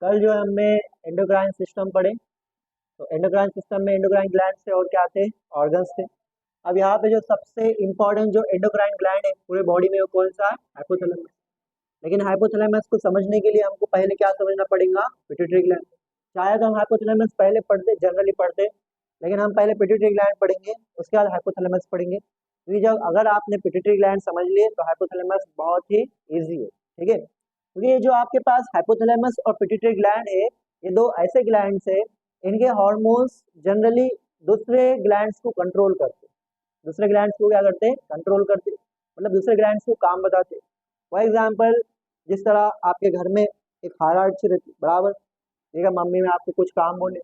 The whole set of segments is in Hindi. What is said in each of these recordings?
कल जो है हमने एंडोक्राइन सिस्टम पढ़े। तो एंडोक्राइन सिस्टम में एंडोक्राइन ग्लैंड थे और क्या थे, ऑर्गन्स थे। अब यहाँ पे जो सबसे इम्पोर्टेंट जो एंडोक्राइन ग्लैंड है पूरे बॉडी में वो कौन सा है, हाइपोथैलेमस। लेकिन हाइपोथैलेमस को समझने के लिए हमको पहले क्या समझना पड़ेगा, पिट्यूटरी ग्लैंड। शायद हम हाइपोथैलेमस पहले पढ़ते, जनरली पढ़ते, लेकिन हम पहले पिट्यूटरी ग्लैंड पढ़ेंगे, उसके बाद हाइपोथैलेमस पढ़ेंगे। क्योंकि जब अगर आपने पिट्यूटरी ग्लैंड समझ लिए तो हाइपोथैलेमस बहुत ही ईजी है, ठीक है। क्योंकि ये जो आपके पास हाइपोथैलेमस और पिट्यूटरी ग्लैंड है, ये दो ऐसे ग्लैंड्स है, इनके हार्मोन्स जनरली दूसरे ग्लैंड्स को कंट्रोल करते, दूसरे ग्लैंड्स को क्या करते, कंट्रोल करते, मतलब दूसरे ग्लैंड्स को काम बताते। फॉर एग्जाम्पल, जिस तरह आपके घर में एक हायरार्ची रहती बराबर, ठीक है, मम्मी में आपको कुछ काम बोले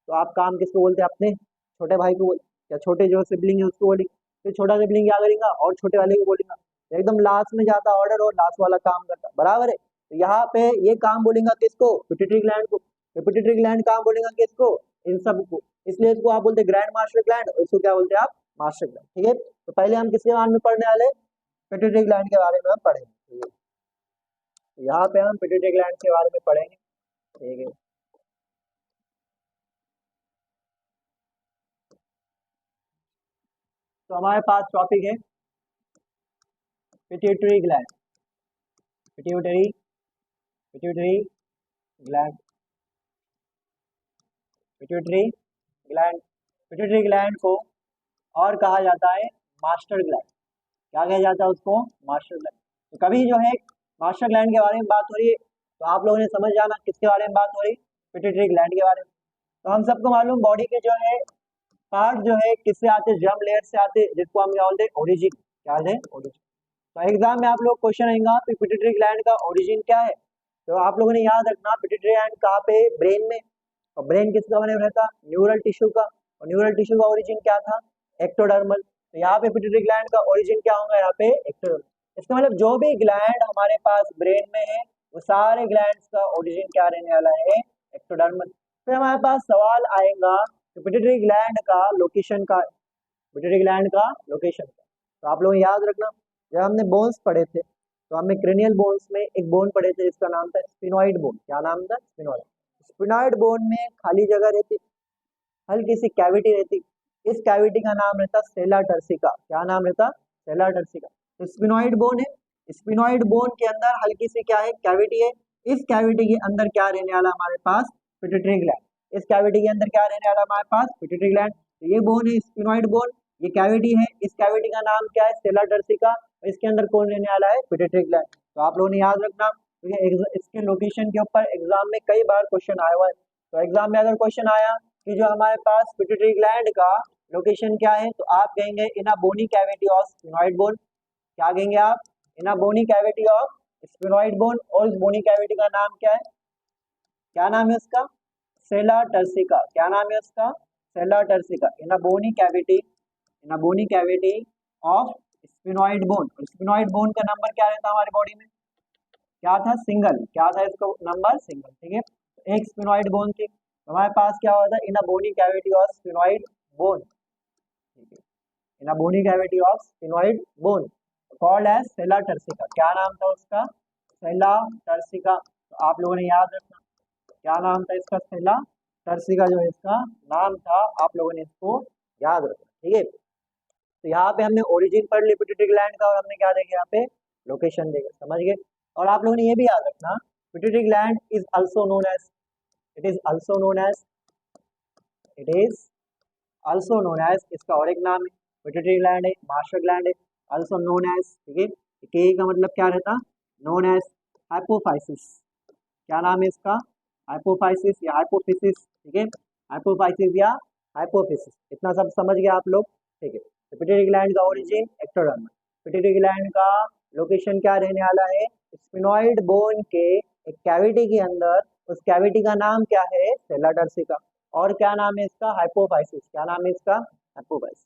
तो आप काम किसको बोलते हैं, अपने छोटे भाई को बोलते, या छोटे जो सिबलिंग है उसको बोलेंगे। फिर छोटा सिबलिंग क्या करेगा और छोटे वाले को बोलेगा, एकदम लास्ट में जाता ऑर्डर और लास्ट वाला काम करता, बराबर है। तो यहाँ पे ये काम बोलेगा किसको, पिट्यूटरी ग्लैंड को। पिट्यूटरी ग्लैंड काम बोलेगा किसको, इन सब को। इसलिए इसको आप बोलते हैं ग्रैंड मास्टर ग्लैंड, और इसको क्या बोलते हैं आप, मास्टर ग्लैंड, ठीक है। तो पहले हम किसके बारे में पढ़ने वाले, पिट्यूटरी ग्लैंड के बारे में हम पढ़ेंगे, ठीक है। तो यहाँ पे हम पिट्यूटरी ग्लैंड के बारे में पढ़ेंगे, ठीक है। तो हमारे पास टॉपिक है pituitary gland, pituitary pituitary gland, pituitary gland. Pituitary gland को और कहा जाता है मास्टर ग्लैंड। क्या कहा जाता है उसको, मास्टर ग्लैंड। तो कभी जो है मास्टर ग्लैंड के बारे में बात हो रही है तो आप लोगों ने समझ जाना किसके बारे में बात हो रही है, पिट्यूटरी ग्लैंड के बारे में। तो हम सबको मालूम बॉडी के जो है पार्ट जो है किससे आते हैं, जर्म लेयर से आते हैं, जिसको हम क्या बोलते हैं, ओरिजिन। क्या है, ओरिजिन। तो एग्जाम में आप लोग क्वेश्चन आएगा कि पिट्यूटरी ग्लैंड का ओरिजिन क्या है। तो आप लोगों ने याद रखना पिट्यूटरी ग्लैंड कहाँ पे, ब्रेन में। और ब्रेन किसका बने रहता, न्यूरल टिश्यू का। और न्यूरल टिश्यू का ओरिजिन क्या था, एक्टोडर्मल। तो यहाँ पे पिट्यूटरी ग्लैंड का ओरिजिन क्या होगा, यहाँ पे एक्टोडर्मल। इसका मतलब जो भी ग्लैंड हमारे पास ब्रेन में है वो सारे ग्लैंड्स का ओरिजिन क्या रहने वाला है, एक्टोडर्मल। फिर हमारे पास सवाल आएगा कि पिट्यूटरी ग्लैंड का लोकेशन का, पिट्यूटरी ग्लैंड का लोकेशन का। तो आप लोग याद रखना, जब हमने बोन्स पढ़े थे तो हमने क्रेनियल बोन्स में एक बोन पढ़े थे जिसका नाम था स्फिनॉइड बोन। क्या नाम था, स्फिनॉइड। स्फिनॉइड बोन में खाली जगह रहती, हल्की सी कैविटी रहती, इस कैविटी का नाम रहता सेला टर्सिका। क्या नाम रहता, सेला टर्सिका। तो स्फिनॉइड बोन है, स्फिनॉइड बोन के अंदर हल्की सी क्या है, कैविटी है। इस कैविटी के अंदर क्या रहने वाला हमारे पास, पिट्यूटरी ग्लैंड। इस कैविटी के अंदर क्या रहने वाला हमारे पास, पिट्यूटरी ग्लैंड। तो ये बोन है स्फिनॉइड बोन, ये कैविटी है, इस कैविटी का नाम क्या है, सेला टर्सिका। इसके अंदर कौन रहने वाला है, पिट्यूटरी ग्लैंड। तो आप लोगों ने याद रखना, तो ये इसके लोकेशन के ऊपर एग्जाम में कई बार क्वेश्चन आया हुआ है। तो एग्जाम में अगर क्वेश्चन आया कि जो हमारे पास पिट्यूटरी ग्लैंड का लोकेशन क्या है, तो आप कहेंगे इन a bony cavity of sphenoid bone. क्या कहेंगे आप, इन a bony cavity of sphenoid bone. और इस बोनी कैविटी का नाम क्या है, क्या नाम है उसका, सेला टर्सिका। क्या नाम है उसका, sella turcica. In a bony cavity, in a bony cavity of sphenoid bone. Sphenoid bone का नंबर क्या रहता है हमारी बॉडी में, क्या था, सिंगल। क्या था इसका नंबर, सिंगल, ठीक है। तो एक स्फिनॉइड बोन थी, तो हमारे पास क्या होता है, in a bony cavity of sphenoid bone, ठीक है। In a bony cavity of sphenoid bone called as sella turcica. क्या नाम था उसका, सेला टर्सिका। तो आप लोगों ने याद रखना क्या नाम था इसका, सेला टर्सिका जो है इसका नाम था। आप लोगों ने इसको याद रखना, ठीक है। तो यहाँ पे हमने ओरिजिन पढ़ ली पिट्यूटरी ग्लैंड का, और हमने क्या देखा यहाँ पे, लोकेशन देखा, समझ गए। और आप लोगों ने ये भी याद रखना, pituitary gland is also known as, it is also known as, it is also known as, इसका और एक नाम है, पिट्यूटरी ग्लैंड है, मास्टर ग्लैंड है, आल्सो नोन एज, ठीक है। के का मतलब क्या रहता, नोन एज हाइपोफाइसिस। क्या नाम है इसका, हाइपोफाइसिस या हाइपोफिसिस, ठीक है। हाइपोफाइसिस या हाइपोफिसिस, इतना सब समझ गए आप लोग, ठीक है। तो पिट्यूटरी ग्लैंड का ओरिजिन एक्टोडर्मल, पिट्यूटरी ग्लैंड का लोकेशन क्या रहने वाला है, स्फिनॉइड बोन के एक कैविटी के अंदर, उस कैविटी का नाम क्या है, सेला टर्सिका। और क्या नाम है इसका, हाइपोफाइसिस। क्या नाम है इसका, हाइपोफाइसिस।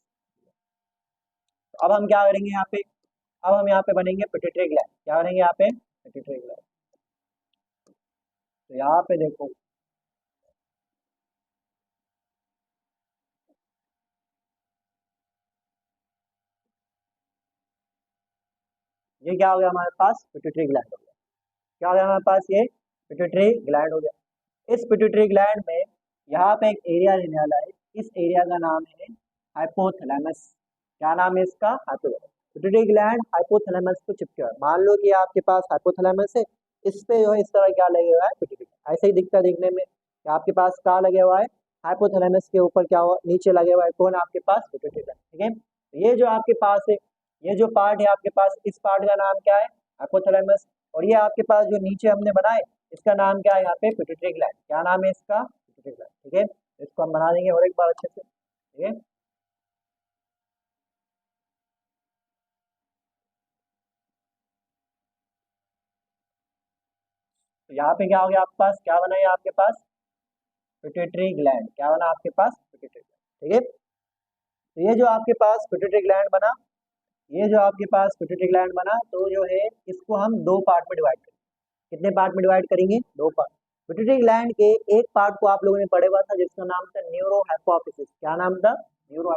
तो अब हम क्या करेंगे यहाँ पे, अब हम यहाँ पे बनेंगे पिट्यूटरी ग्लैंड। क्या बनेंगे यहाँ पे, पिट्यूटरी ग्लैंड। तो यहाँ पे देखो, ये क्या हो गया हमारे पास, पिट्यूटरी ग्लैंड हो गया। क्या हो गया हमारे पास, ये पिट्यूटरी ग्लैंड हो गया। इस पिट्यूटरी ग्लैंड में यहाँ पे एक एरिया रहने वाला है, इस एरिया का नाम है हाइपोथैलेमस। क्या नाम है इसका? हाइपोथैलेमस। पिट्यूटरी ग्लैंड हाइपोथैलेमस को चिपके हुआ है। मान लो कि आपके पास हाइपोथैलेमस है, इस पे जो है इस तरह क्या लगे हुआ है? पिट्यूटरी। ऐसे ही दिखता है दिखने में कि आपके पास क्या लगे हुआ है? हाइपोथैलेमस के ऊपर क्या हुआ? नीचे लगे हुआ है कौन? आपके पास पिट्यूटरी ग्लैंड। ठीक है, तो ये जो आपके पास है, ये जो पार्ट है आपके पास, इस पार्ट का नाम क्या है? हाइपोथैलेमस। और ये आपके पास जो नीचे हमने बनाए, इसका नाम क्या है? यहाँ पे पिट्यूटरी ग्लैंड। क्या नाम है इसका? Pituitary gland. ठीक है, इसको हम बना देंगे और एक बार अच्छे से। ठीक है, तो यहाँ पे क्या हो गया? आपके पास क्या बना है? आपके पास पिट्यूटरी ग्लैंड। क्या बना आपके पास? Pituitary gland. ठीक है, तो ये जो आपके पास पिट्यूटरी ग्लैंड बना, ये जो आपके पास पिट्यूटरी ग्लैंड बना, तो जो है इसको हम दो पार्ट में डिवाइड करेंगे। कितने पार्ट में डिवाइड करेंगे? दो पार्ट। पिट्यूटरी ग्लैंड के एक पार्ट को आप लोगों ने पढ़ा हुआ था जिसका नाम था न्यूरो हाइपोफिसिस। क्या नाम था? न्यूरो।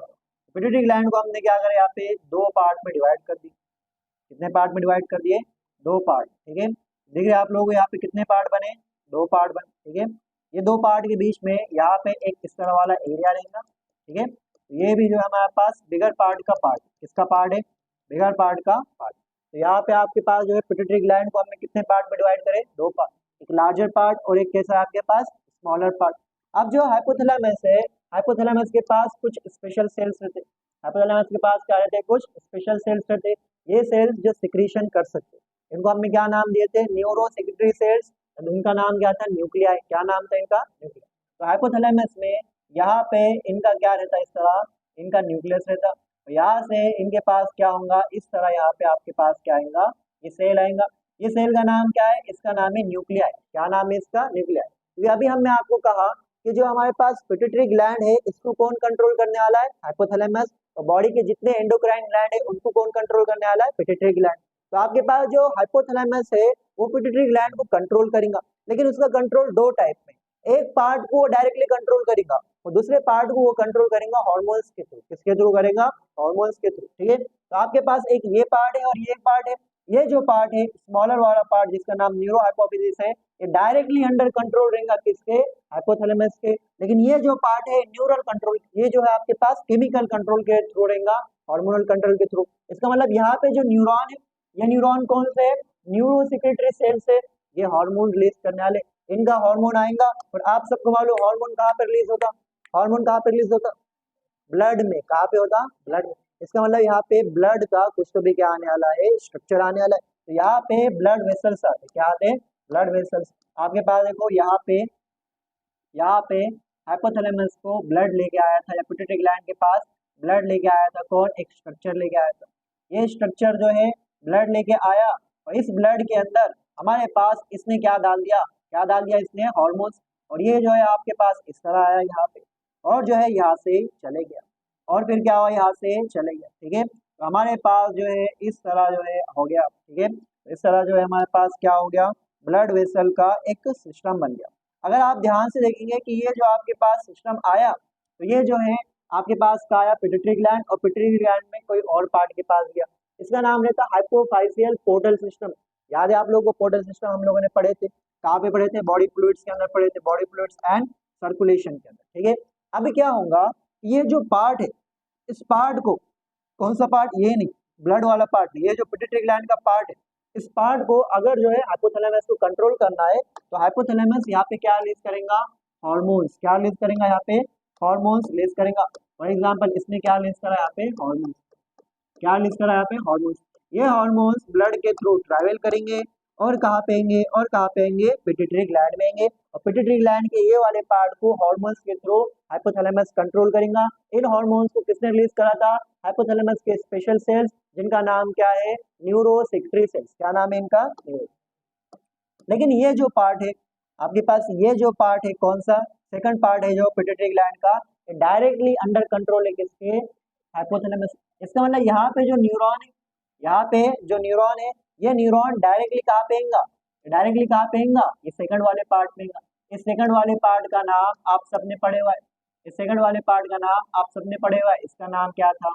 पिट्यूटरी ग्लैंड को हमने क्या करा? यहाँ पे दो पार्ट में डिवाइड कर दी। कितने पार्ट में डिवाइड कर दिए? दो पार्ट। ठीक है, देखिए आप लोगों को यहाँ पे कितने पार्ट बने? दो पार्ट बने। ठीक है, ये दो पार्ट के बीच में यहाँ पे एक इस तरह वाला एरिया रहेगा। ठीक है, ये भी जो है हमारे पास बिगर पार्ट का पार्ट, किसका पार्ट है? बिगर पार्ट का पार्ट। तो यहाँ पे आपके पास जो है पिट्यूटरी ग्लैंड को हमने कितने पार्ट में डिवाइड करे? दो पार्ट, एक लार्जर पार्ट और एक कैसा आपके पास? Smaller part. अब जो हाइपोथैलेमस है, हाइपोथैलेमस के पास कुछ स्पेशल सेल्स रहते हैं। हाइपोथैलेमस के पास क्या रहते हैं? कुछ स्पेशल सेल्स रहते हैं। ये सेल्स जो सिक्रीशन कर सकते हैं, इनको हमने क्या नाम दिए थे? Neuro secretory cells. इनका नाम क्या था? न्यूक्लियाई। क्या नाम था इनका? न्यूक्लियाई। तो हाइपोथैलेमस में यहाँ पे इनका क्या रहता है? इस तरह इनका न्यूक्लियस रहता है। तो यहाँ से इनके पास क्या होगा? इस तरह यहाँ पे आपके पास क्या आएगा? ये सेल आएगा। ये सेल का नाम क्या है? इसका नाम है न्यूक्लियाई। क्या नाम है इसका? न्यूक्लियाई। तो अभी हमने आपको कहा कि जो हमारे पास पिट्यूटरी ग्लैंड है, इसको कौन कंट्रोल करने वाला है? हाइपोथैलेमस। तो बॉडी के जितने एंडोक्राइन ग्लैंड है उनको कौन कंट्रोल करने वाला है? Pituitary gland. तो आपके पास जो हाइपोथैलेमस है वो पिट्यूटरी ग्लैंड को कंट्रोल करेगा, लेकिन उसका कंट्रोल दो टाइप में। एक पार्ट को वो डायरेक्टली कंट्रोल करेगा और दूसरे पार्ट को वो कंट्रोल करेगा हॉर्मोन्स के थ्रू। किसके थ्रू करेगा? हॉर्मोन्स के थ्रू। ठीक है, तो आपके पास एक ये पार्ट है और ये पार्ट है। ये जो पार्ट है स्मॉलर वाला पार्ट जिसका नाम न्यूरो हाइपोफिसिस है, ये डायरेक्टली अंडर कंट्रोल रहेगा किसके? हाइपोथैलेमस के। लेकिन ये जो पार्ट है न्यूरल कंट्रोल, ये जो है आपके पास केमिकल कंट्रोल के थ्रू रहेगा, हार्मोनल कंट्रोल के थ्रू। इसका मतलब यहाँ पे जो न्यूरॉन है, ये न्यूरॉन कौन से है? न्यूरो सेक्रेटरी सेल से ये हार्मोन रिलीज करने वाले। इनका हार्मोन आएगा और आप सबको मालूम हार्मोन कहाँ पे रिलीज होता? हार्मोन कहाँ पे रिलीज होता? ब्लड में। कहाँ पे होता? ब्लड में। इसका मतलब यहाँ पे ब्लड का कुछ तो भी क्या आने वाला है? स्ट्रक्चर आने वाला है। तो यहाँ पे ब्लड वेसल्स आते हैं। क्या आते हैं? Blood vessels. आपके पास देखो यहाँ पे हाइपोथैलेमस को ब्लड लेके आया था, या पिट्यूटरी ग्लैंड के पास ब्लड लेके आया था कौन? एक स्ट्रक्चर लेके आया था। ये स्ट्रक्चर जो है ब्लड लेके आया और इस ब्लड के अंदर हमारे पास इसने क्या डाल दिया? क्या डाल दिया इसने? हॉर्मोन्स। और ये जो है आपके पास इस तरह आया यहाँ पे और जो है यहाँ से चले गया और फिर क्या हुआ? यहाँ से चले गया। ठीक है, तो हमारे पास जो है इस तरह जो है हो गया। ठीक है, इस तरह जो है हमारे पास क्या हो गया? ब्लड वेसल का एक सिस्टम बन गया। अगर आप ध्यान से देखेंगे कि ये जो आपके पास सिस्टम आया, तो ये जो है आपके पास का आया पिट्यूटरी ग्लैंड, और पिट्यूटरी ग्लैंड में कोई और पार्ट के पास गया। इसका नाम रहता है हाइपोफाइसियल पोर्टल सिस्टम। याद है आप लोगों को? पोर्टल सिस्टम हम लोगों ने पढ़े थे। कहाँ पे पढ़े थे? बॉडी फ्लूइड्स के अंदर पढ़े थे, बॉडी फ्लूइड्स एंड सर्कुलेशन के अंदर। ठीक है, अभी क्या होगा? ये जो पार्ट है, इस पार्ट को, कौन सा पार्ट? ये नहीं, ब्लड वाला पार्ट नहीं, ये जो पिट्यूटरी ग्लैंड का पार्ट है, इस पार्ट को अगर जो है हाइपोथैलेमस को कंट्रोल करना है, तो हाइपोथैलेमस यहाँ पे क्या रिलीज करेगा? हार्मोन्स। क्या रिलीज करेगा? यहाँ पे हार्मोन्स रिलीज करेगा। फॉर एग्जांपल इसने क्या रिलीज करा? यहाँ पे हार्मोन्स। क्या रिलीज करा? यहाँ पे हार्मोन्स। ये हार्मोन्स ब्लड के थ्रू ट्रैवल करेंगे और कहाँ पे आएंगे? और कहाँ पे आएंगे? पिट्यूटरी ग्लैंड में आएंगे। और पिट्यूटरी ग्लैंड के ये वाले पार्ट को हार्मोन्स के थ्रू हाइपोथैलेमस कंट्रोल करेगा। इन हार्मोन्स को किसने रिलीज करा था? हाइपोथैलेमस के स्पेशल सेल्स, जिनका नाम क्या है? Neuro secretory cells. क्या नाम है इनका? न्यूरो। लेकिन ये जो पार्ट है आपके पास, ये जो पार्ट है कौन सा? सेकंड पार्ट है जो पिट्यूटरी ग्लैंड का, डायरेक्टली अंडर कंट्रोल है किसके? हाइपोथैलेमस। इसका मतलब यहाँ पे जो न्यूरॉन है, यहाँ पे जो न्यूरॉन है, ये न्यूरॉन डायरेक्टली कहाँ पे आएगा? डायरेक्टली कहाँ पे आएगा? ये सेकंड वाले पार्ट में आएगा। इस सेकंड वाले पार्ट का नाम आप सबने पढ़े हुआ है। इस सेकंड वाले पार्ट का नाम आप सबने पढ़े हुआ है। इसका नाम क्या था?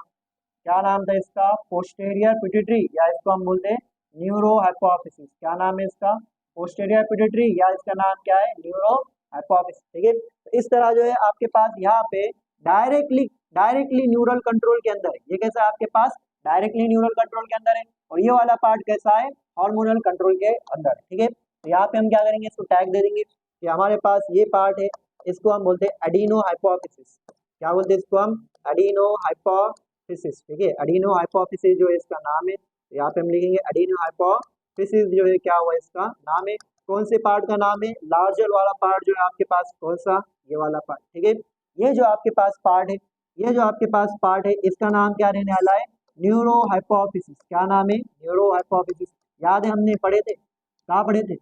क्या नाम था इसका? पोस्टेरियर पिट्यूटरी, या इसको हम बोलते हैं न्यूरो हाइपोफिसिस। क्या नाम है इसका? पोस्टेरियर पिट्यूटरी, या इसका नाम क्या है? न्यूरो हाइपोफिसिस, ठीक है। तो इस तरह जो है आपके पास यहाँ पे डायरेक्टली न्यूरल कंट्रोल के अंदर है। ये कैसा है आपके पास, डायरेक्टली न्यूरल कंट्रोल के अंदर है। और ये वाला पार्ट कैसा है, हार्मोनल कंट्रोल के अंदर, ठीक है। तो यहाँ पे हम क्या करेंगे, इसको टैग दे देंगे कि हमारे पास ये पार्ट है, इसको हम बोलते हैं एडिनो हाइपोफिसिस। क्या बोलते हैं इसको हम, एडिनो हाइपोफिसिस, ठीक है। एडिनो हाइपोफिसिस जो है इसका नाम है। यहाँ पे हम लिखेंगे एडिनो हाइपोफिसिस जो है क्या हुआ इसका नाम है। कौन से पार्ट का नाम है, लार्जर वाला पार्ट जो है आपके पास, कौन सा, ये वाला पार्ट, ठीक है। ये जो आपके पास पार्ट है, ये जो आपके पास पार्ट है, इसका नाम क्या रहने वाला है, न्यूरो हाइपोफिसिस। क्या नाम है, न्यूरो हाइपोफिसिस। याद है हमने पढ़े थे, कहाँ पढ़े थे,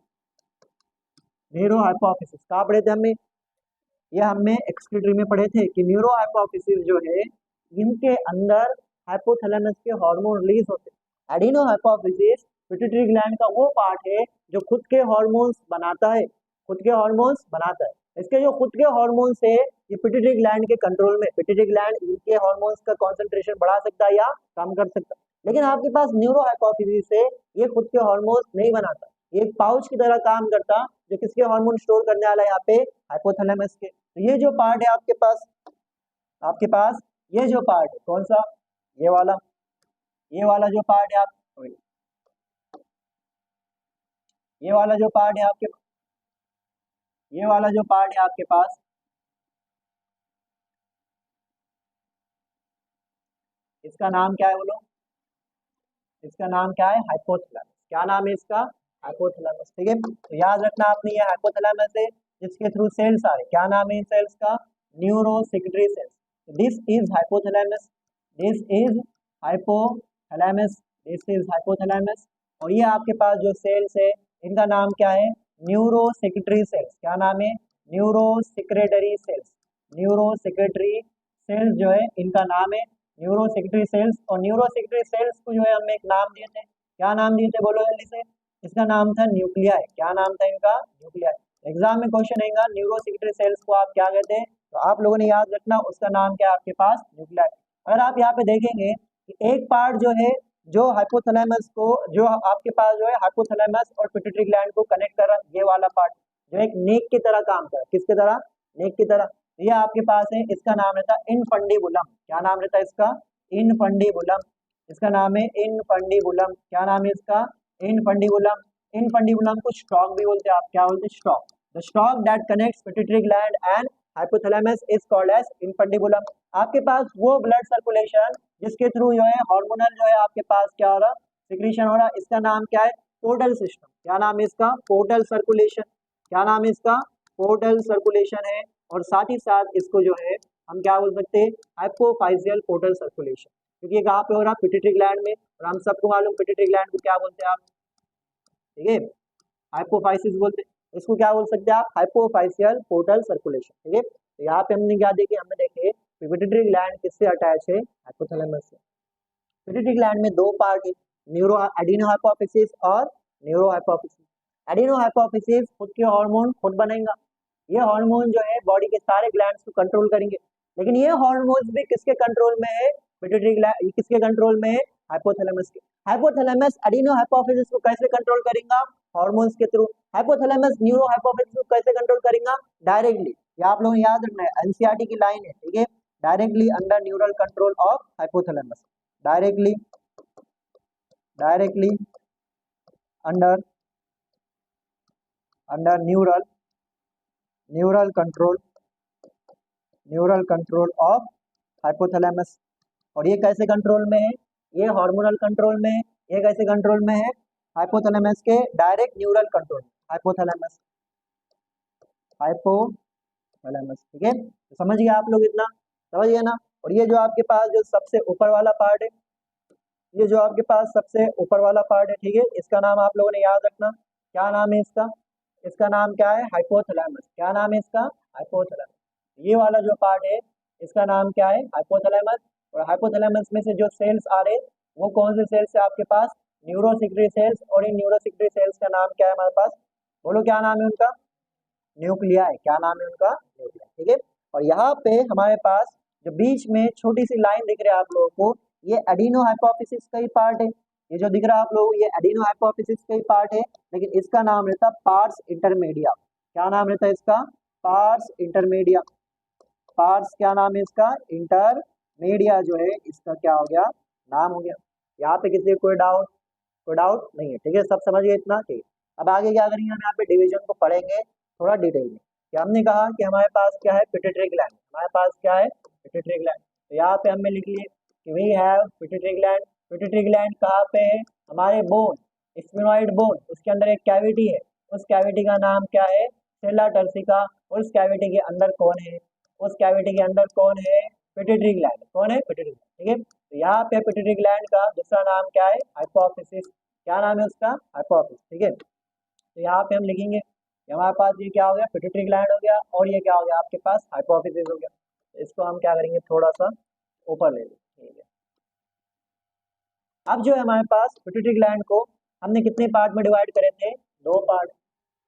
न्यूरो हाइपोफिसिस कहाँ पढ़े थे हमने, ये हमने एक्सक्रीटरी में पढ़े थे कि न्यूरो हाइपोफिसिस जो है इनके अंदर हाइपोथैलेमस के हार्मोन रिलीज होते हैं। एडिनो हाइपोफिसिस पिट्यूटरी ग्लैंड का वो पार्ट है जो खुद के हार्मोन्स बनाता है, खुद के हार्मोन्स बनाता है। इसके जो खुद के हार्मोन्स है ये पिट्यूटरी ग्लैंड के कंट्रोल में, पिट्यूटरी ग्लैंड इनके हार्मोन्स का कॉन्सेंट्रेशन बढ़ा सकता है या कम कर सकता है। लेकिन आपके पास न्यूरो हाइपोफिसिस है, ये खुद के हार्मोन्स नहीं बनाता, ये एक पाउच की तरह काम करता जो किसके हार्मोन स्टोर करने वाला है यहाँ पे, हाइपोथैलेमस के। तो ये जो पार्ट है आपके पास ये जो पार्ट है कौन सा, ये वाला जो पार्ट है ये वाला जो पार्ट है आपके ये वाला जो पार्ट है आपके पास, इसका नाम क्या है बोलो, इसका नाम क्या है, हाइपोथैलेमस। क्या नाम है इसका, हाइपोथैलेमस, ठीक है। तो याद रखना आपने, ये हाइपोथैलेमस है जिसके थ्रू सेल्स आ रहे, क्या नाम है इन सेल्स का, neurosecretory cells. This is hypothalamus, this is hypothalamus, this is hypothalamus. और ये आपके पास जो सेल्स है इनका नाम क्या है, न्यूरोसेक्रेटरी सेल्स। क्या नाम है, न्यूरोसेक्रेटरी सेल्स, न्यूरोसेक्रेटरी सेल्स जो है इनका नाम है न्यूरोसेक्रेटरी सेल्स। और न्यूरोसेक्रेटरी सेल्स को जो है हमने एक नाम दिए थे, क्या नाम दिए थे बोलो जल्दी से, इसका नाम था न्यूक्लियाई। क्या नाम था इनका, न्यूक्लियाई। एग्जाम में क्वेश्चन आएगा न्यूरोसेक्रेटरी सेल्स को आप क्या कहते हैं, तो आप लोगों ने याद रखना उसका नाम क्या है आपके पास, न्यूक्लियाई। अगर आप यहाँ पे देखेंगे कि एक पार्ट जो है जो हाइपोथैलेमस को, जो आपके पास जो है हाइपोथैलेमस और पिट्यूटरी ग्लैंड को कनेक्ट कर रहा है, ये वाला पार्ट जो एक नेक की तरह काम कर रहा है, किसकी तरह, नेक की तरह। ये आपके पास है, इसका नाम रहता है इनफंडिबुलम। क्या नाम रहता है इसका, इनफंडिबुलम। इसका नाम है इनफंडिबुलम। क्या नाम है इसका, इनफंडिबुलम। इनफंडिबुलम को स्टॉक भी बोलते हैं, आप क्या बोलते हैं, stalk. The stalk that connects pituitary gland and hypothalamus is called as infundibulum. आपके पास वो ब्लड सर्कुलेशन जिसके थ्रू जो है हार्मोनल जो है आपके पास क्या हो रहा, सिक्रीशन हो रहा, इसका नाम क्या है, पोर्टल सिस्टम। क्या नाम है इसका, पोर्टल सर्कुलेशन। क्या नाम है इसका, पोर्टल सर्कुलेशन है। और साथ ही साथ इसको जो है हम क्या बोल सकते हैं, हाइपोफाइजियल पोर्टल सर्कुलेशन, क्योंकि ये कहाँ पे हो रहा है, पिट्यूटरी ग्लैंड में। और हम सबको मालूम पिट्यूटरी ग्लैंड को क्या बोलते हैं आप, ठीक है, हाइपोफाइसिस बोलते हैं। इसको क्या बोल सकते हैं आप, हाइपोफाइसियल पोर्टल सर्कुलेशन, ठीक है। तो यहाँ पे हमने क्या देखे, हमने देखे पिट्यूटरी ग्लैंड किससे अटैच है, हाइपोथैलेमस से। पिट्यूटरी ग्लैंड में दो पार्ट है, न्यूरो एडिनो हाइपोफिसिस और न्यूरो हाइपोफिसिस। एडिनो हाइपोफिसिस खुद के हार्मोन खुद बनेगा, ये हार्मोन जो है बॉडी के सारे ग्लैंड्स को कंट्रोल करेंगे। लेकिन ये हार्मोन्स भी किसके कंट्रोल में है, पिट्यूटरी ग्लैंड किसके कंट्रोल में है, हाइपोथैलेमस के। हाइपोथैलेमस एडिनो हाइपोफिसिस को कैसे कंट्रोल करेगा, हार्मोन्स के थ्रू। हाइपोथैलेमस न्यूरो हाइपोफिसिस को कैसे कंट्रोल करेगा, डायरेक्टली। ये आप लोगों ने याद रखना है, एनसीईआरटी की लाइन है, ठीक है, directly under neural control of hypothalamus, directly under neural control of hypothalamus. और ये कैसे कंट्रोल में है, ये हार्मोनल कंट्रोल में है। ये कैसे कंट्रोल में है, हाइपोथैलेमस के डायरेक्ट न्यूरल कंट्रोल, हाइपोथैलेमस, ठीक है। तो समझ गए आप लोग, इतना समझ गए ना। और ये जो आपके पास जो सबसे ऊपर वाला पार्ट है, ये जो आपके पास सबसे ऊपर वाला पार्ट है, ठीक है, इसका नाम आप लोगों ने याद रखना। क्या नाम है इसका, इसका नाम क्या है, हाइपोथैलेमस। क्या नाम है इसका, हाइपोथैलेमस। ये वाला जो पार्ट है इसका नाम क्या है, हाइपोथैलेमस। और हाइपोथैलेमस में से जो सेल्स आ रहे वो कौन से सेल्स है आपके पास, न्यूरोसेक्रेटरी सेल्स। और इन न्यूरोसेक्रेटरी सेल्स का नाम क्या है हमारे पास, बोलो क्या नाम है उनका, न्यूक्लियाई। क्या नाम है उनका, न्यूक्लियाई, ठीक है। और यहाँ पे हमारे पास जो बीच में छोटी सी लाइन दिख रही है आप लोगों को, ये एडिनो हाइपोफिसिस का ही पार्ट है। ये जो दिख रहा है आप लोगों को, ये एडिनो हाइपोफिसिस का ही पार्ट है। लेकिन इसका नाम रहता है पार्स इंटरमीडिया। क्या नाम रहता है इसका, पार्स इंटरमीडिया, पार्स क्या नाम है इसका, इंटरमीडिया जो है इसका क्या हो गया, नाम हो गया। यहाँ पे किसी कोई डाउट, कोई डाउट नहीं है, ठीक है, सब समझ गए इतना, ठीक है। अब आगे क्या करेंगे, हम यहाँ पे डिवीजन को पढ़ेंगे थोड़ा डिटेल में। कि हमने कहा कि हमारे पास क्या है, पिट्यूटरी ग्लैंड, हमारे पास क्या है, पिट्यूटरी ग्लैंड। तो यहाँ पे हमने लिख लिए कि we have pituitary gland. Pituitary gland कहाँ पे है, हमारे बोन, स्फिनोइड बोन, उसके अंदर एक कैविटी है, उस कैविटी का नाम क्या है, सेला टर्सिका। और उस कैविटी के अंदर कौन है, उस कैविटी के अंदर कौन है, पिट्यूटरी ग्लैंड, कौन है, पिट्यूटरी ग्लैंड, ठीक है। तो यहाँ पे पिट्यूटरी ग्लैंड का दूसरा नाम क्या है, हाइपोफिसिस, क्या नाम है उसका, हाइपोफिसिस, ठीक है। तो यहाँ पे हम लिखेंगे कि हमारे पास ये क्या हो गया, पिट्यूटरी ग्लैंड हो गया, और ये क्या हो गया आपके पास, हाइपोफिसिस हो गया। तो इसको हम क्या करेंगे, थोड़ा सा ऊपर ले लेंगे, ठीक है। अब जो है हमारे पास पिट्यूटरी ग्लैंड को हमने कितने पार्ट में डिवाइड करे थे, दो पार्ट।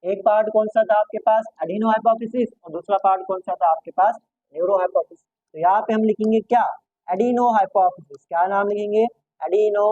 एक पार्ट कौन सा था आपके पास, एडिनो हाइपोफिसिस, और दूसरा पार्ट कौन सा था आपके पास, न्यूरो हाइपोफिसिस। तो यहाँ पे हम लिखेंगे क्या, एडिनो हाइपोफिसिस, क्या नाम लिखेंगे, एडिनो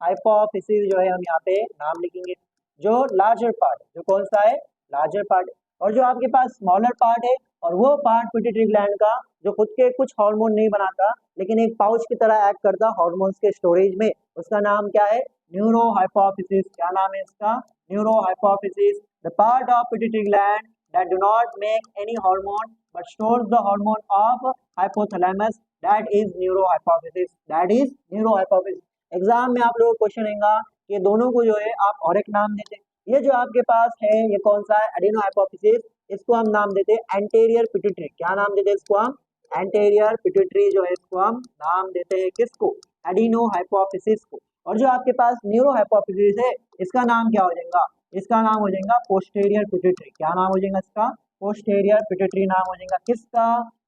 हाइपोफिसिस जो है हम यहाँ पे नाम लिखेंगे। जो लार्जर पार्ट, जो कौन सा है, लार्जर पार्ट। और जो आपके पास स्मॉलर पार्ट है, और वो पार्ट पिट्यूटरी ग्लैंड का जो खुद के कुछ हार्मोन नहीं बनाता, लेकिन एक पाउच की तरह एक्ट करता हार्मोन्स के स्टोरेज में, उसका नाम क्या है, न्यूरो हाइपोफिसिस। क्या नाम है इसका, neuro hypophysis. The part of pituitary gland that do not make any hormone but stores the hormone of hypothalamus, that is neurohypophysis, that is neurohypophysis। Exam में आप लोगों को क्वेश्चन आएगा, ये दोनों को जो है आप और एक नाम देते हैं। ये जो आपके पास है ये कौन सा है, एडिनोहाइपोफिसिस, इसको हम नाम देते हैं एंटेरियर पिट्यूटरी। क्या नाम देते हैं इसको हम, एंटेरियर पिट्यूटरी जो है इसको हम नाम देते हैं किसको, एडिनोहाइपोफिसिस को। और जो आपके पास न्यूरोहाइपोफिसिस है इसका नाम क्या हो जाएगा, इसका नाम हो जाएगा पोस्टेरियर पिट्यूटरी। क्या नाम हो जाएगा इसका, पोस्टेरियर पिट्यूटरी नाम हो जाएगा किसका,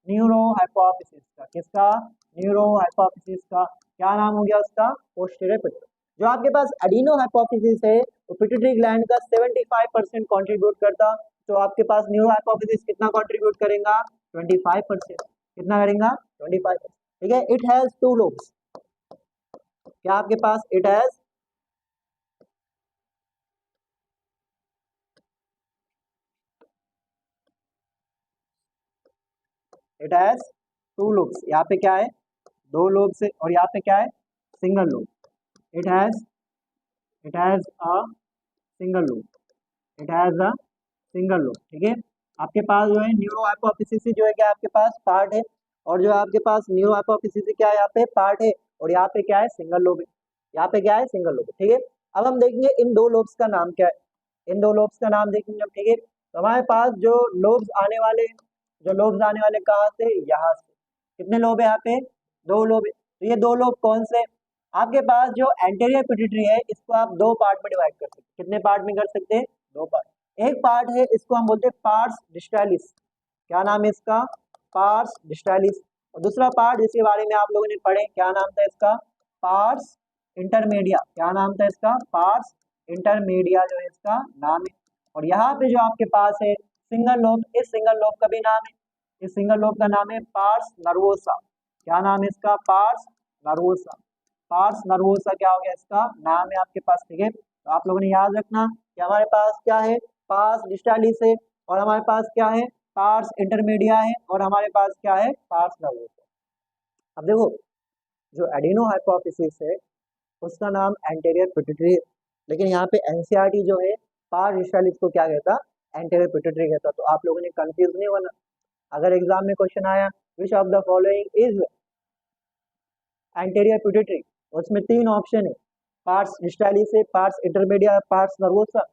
न्यूरो हाइपोफिसिस का, किसका, न्यूरो हाइपोफिसिस का क्या नाम हो गया उसका, पोस्टेरियर पिट्यूटरी। जो आपके पास एडिनो हाइपोफिसिस है वो पिट्यूटरी ग्लैंड का 75% कॉन्ट्रीब्यूट करता, तो आपके पास न्यूरो हाइपोफिसिस कितना कॉन्ट्रीब्यूट करेगा, 25%। कितना करेगा, 25%, ठीक है। इट हैज टू लोब्स, क्या आपके पास, it has, it has two lobes. यहाँ पे क्या है, दो लोब से, और यहाँ पे क्या है, single lobe. It has, it has a single lobe, it has a single lobe, ठीक है। आपके पास जो है न्यूरो हाइपोफिसिस जो है क्या आपके पास पार्ट है, और जो आपके पास न्यूरो हाइपोफिसिस क्या है यहाँ पे पार्ट है, और यहाँ पे क्या है, सिंगल लोब है, यहाँ पे क्या है, सिंगल लोब, ठीक है। अब हम देखेंगे इन दो लोब्स का नाम क्या है, इन दो लोब्स का नाम देखेंगे हम, ठीक है। तो हमारे पास जो लोब्स आने वाले, जो लोब्स आने वाले कहाँ से, यहाँ से। कितने लोब है यहाँ पे, दो लोब है। तो ये दो लोब कौन से, आपके पास जो एंटेरियर पिट्यूटरी है इसको आप दो पार्ट में डिवाइड कर सकते हैं। कितने पार्ट में कर सकते हैं, दो पार्ट। एक पार्ट है इसको हम बोलते हैं पार्स डिस्टालिस, क्या नाम है इसका, पार्स डिस्टालिस। और दूसरा पार्ट जिसके बारे में आप लोगों ने पढ़े, क्या नाम था इसका, पार्स इंटरमीडिया। क्या नाम था इसका, पार्स इंटरमीडिया जो है इसका नाम है। और यहाँ पे जो आपके पास है सिंगल लोब, इस सिंगल लोब का भी नाम है, इस सिंगल लोब का नाम है पार्स नर्वोसा। क्या नाम है इसका, पार्स नर्वोसा। पार्स नर्वोसा क्या हो गया इसका नाम है आपके पास, ठीक है। तो आप लोगों ने याद रखना कि हमारे पास क्या है, पार्स डिस्टालिस है, और हमारे पास क्या है, पार्स इंटरमीडिया है, और हमारे पास क्या है, पार्स नर्वोसा। अब देखो जो एडिनो हाइपोफिसिस है उसका नाम एंटेरियर पिट्यूटरी है, लेकिन यहाँ पे एनसीईआरटी जो है पार्स डिस्टालिस को क्या कहता, एंटेरियर पिट्यूटरी कहता। तो आप लोगों ने कंफ्यूज नहीं होना, अगर एग्जाम में क्वेश्चन आया which of the following is anterior pituitary, उसमें तीन ऑप्शन है, पार्स डिस्टालिस है, पार्स इंटरमीडिया, पार्स नर्वोसा,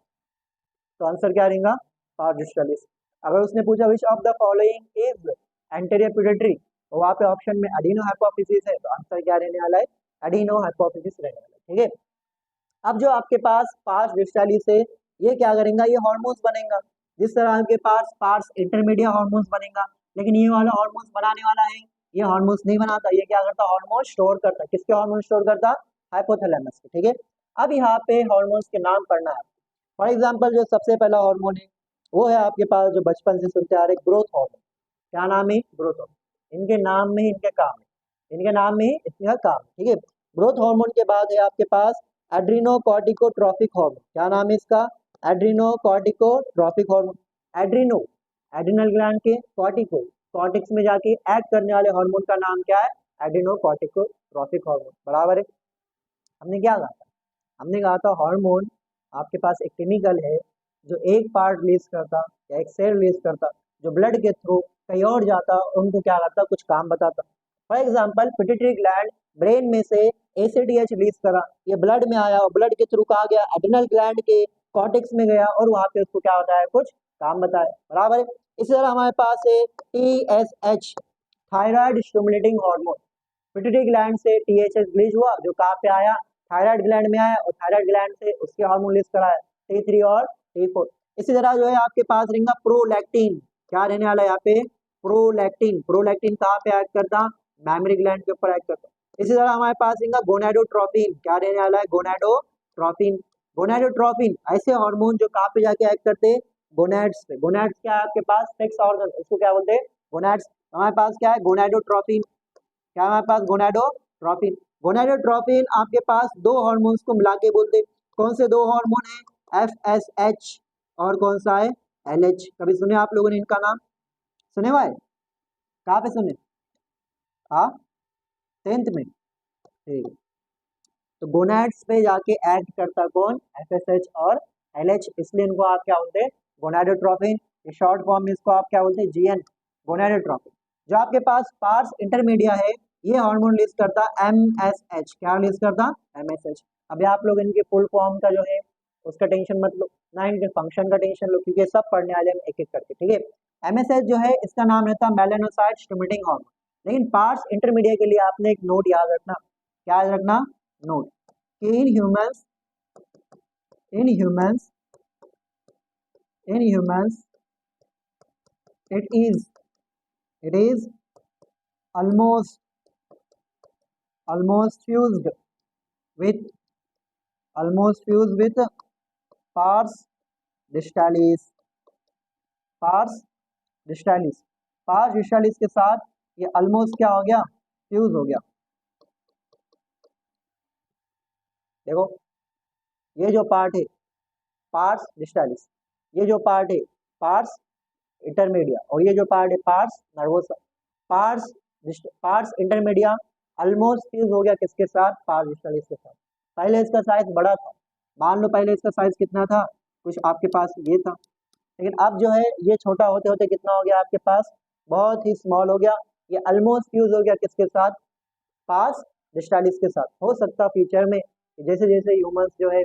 तो आंसर क्या रहेगा, पार्स डिस्टालिस। अगर उसने पूछा which of the following is anterior pituitary, तो वहाँ पे ऑप्शन में एडिनो हाइपोफिसिस है, तो आंसर क्या रहने वाला है, एडिनो हाइपोफिसिस रहने वाला है, ठीक है। अब जो आपके पास पार्स डिस्टालिस है ये क्या करेगा, ये हार्मोन्स बनेगा, जिस तरह आपके पास पार्स इंटरमीडिया हार्मोन्स बनेगा, लेकिन ये वाला हार्मोन्स बनाने वाला है, ये हार्मोन्स नहीं बनाता, ये क्या करता, हार्मोन स्टोर करता। किसके हार्मोन स्टोर करता, हाइपोथैलेमस के, ठीक है। अब यहाँ पे हार्मोन्स के नाम पढ़ना है। फॉर एग्जाम्पल जो सबसे पहला हार्मोन है वो है आपके पास जो बचपन से सुनते आ रहे ग्रोथ हार्मोन। क्या नाम है, ग्रोथ हार्मोन। इनके नाम में इनके काम है, इनके नाम में इनका काम, ठीक है। ग्रोथ हार्मोन के बाद है आपके पास एड्रीनोकॉर्टिकोट्रॉपिक हार्मोन। क्या नाम है इसका, adrenocorticotropic hormone. Adreno, adrenal gland के कॉर्टिक्स में जाके एक्ट करने वाले हार्मोन का नाम क्या है? एड्रिनोकॉर्टिकोट्रॉफिक हार्मोन। बराबर है। हमने क्या कहा था? हमने कहा था हार्मोन आपके पास एक केमिकल है जो एक पार्ट रिलीज करता या एक सेल रिलीज करता, जो ब्लड के थ्रू कहीं और जाता और उनको क्या करता? कुछ काम बताता। For example pituitary gland brain में से ACTH रिलीज करा, ये ब्लड में आया और ब्लड के थ्रू कहा गया एड्रिनल ग्लैंड के कॉर्टेक्स में गया और वहां पे उसको क्या होता है? कुछ काम बताया। बराबर है। इसी तरह हमारे पास है TSH, thyroid stimulating hormone. Pituitary gland से TSH रिलीज हुआ, जो कहाँ पे आया? थायराइड ग्लैंड में आया और थायराइड ग्लैंड से उसके हार्मोन रिलीज कराया T3 और T4। इसी तरह जो है आपके पास रहेगा प्रोलैक्टिन। क्या रहने वाला है यहाँ पे? प्रोलैक्टिन कहाँ पे एक्ट करता? मैमरी ग्लैंड के ऊपर एक्ट करता। इसी तरह हमारे पास रहेगा गोनाडोट्रोपिन। क्या रहने वाला है? गोनाडोट्रोपिन ऐसे हार्मोन जो कहाँ पे जाके एक्ट करते हैं? गोनैड्स पे। गोनैड्स क्या है आपके पास? सेक्स ऑर्गन, उसको क्या बोलते हैं? गोनैड्स। हमारे पास क्या है? गोनाडोट्रोपिन। क्या हमारे पास? गोनाडोट्रोपिन। गोनाडोट्रोपिन आपके पास दो हार्मोन्स को मिला के बोलते हैं। कौन से दो हार्मोन है? FSH और कौन सा है? LH। कभी सुने आप लोगों ने इनका नाम? सुने भाई? कहाँ पे सुने? हाँ, 10th में। ठीक है। तो गोनैड्स पे जाके एक्ट करता कौन? FSH और LH, इसलिए इनको आप क्या बोलते हैं? गोनाडोट्रोपिन। शॉर्ट फॉर्म में इसको आप क्या बोलते हैं? GN, gonadotropin. जो आपके पास पार्स इंटरमीडिया है, ये हार्मोन रिलीज करता MSH। क्या रिलीज करता? MSH। अभी आप लोग इनके फुल फॉर्म का जो है उसका टेंशन मत लो, ना इनके फंक्शन का टेंशन लो, क्योंकि सब पढ़ने वाले हम एक एक करके। ठीक है। MSH जो है इसका नाम रहता है मेलानोसाइट स्टिमुलेटिंग हार्मोन। लेकिन पार्स इंटरमीडिया के लिए आपने एक नोट याद रखना। क्या याद रखना? नोट कि in humans it is almost fused with pars distalis। Pars distalis के साथ ये ऑलमोस्ट क्या हो गया? फ्यूज हो गया। देखो ये जो पार्ट है पार्स डिस्टालिस, ये जो पार्ट है पार्स इंटरमीडिया, और ये जो पार्ट है pars nervosa. Pars intermedia almost fuse हो गया किसके साथ? पार्स डिस्टालिस के साथ। पहले इसका साइज बड़ा था, मान लो पहले इसका साइज कितना था? कुछ आपके पास ये था, लेकिन अब जो है ये छोटा होते होते कितना हो गया आपके पास? बहुत ही स्मॉल हो गया। ये ऑलमोस्ट फ्यूज हो गया किसके साथ? पास डिस्टालिस के साथ। हो सकता फ्यूचर में जैसे जैसे ह्यूमंस जो है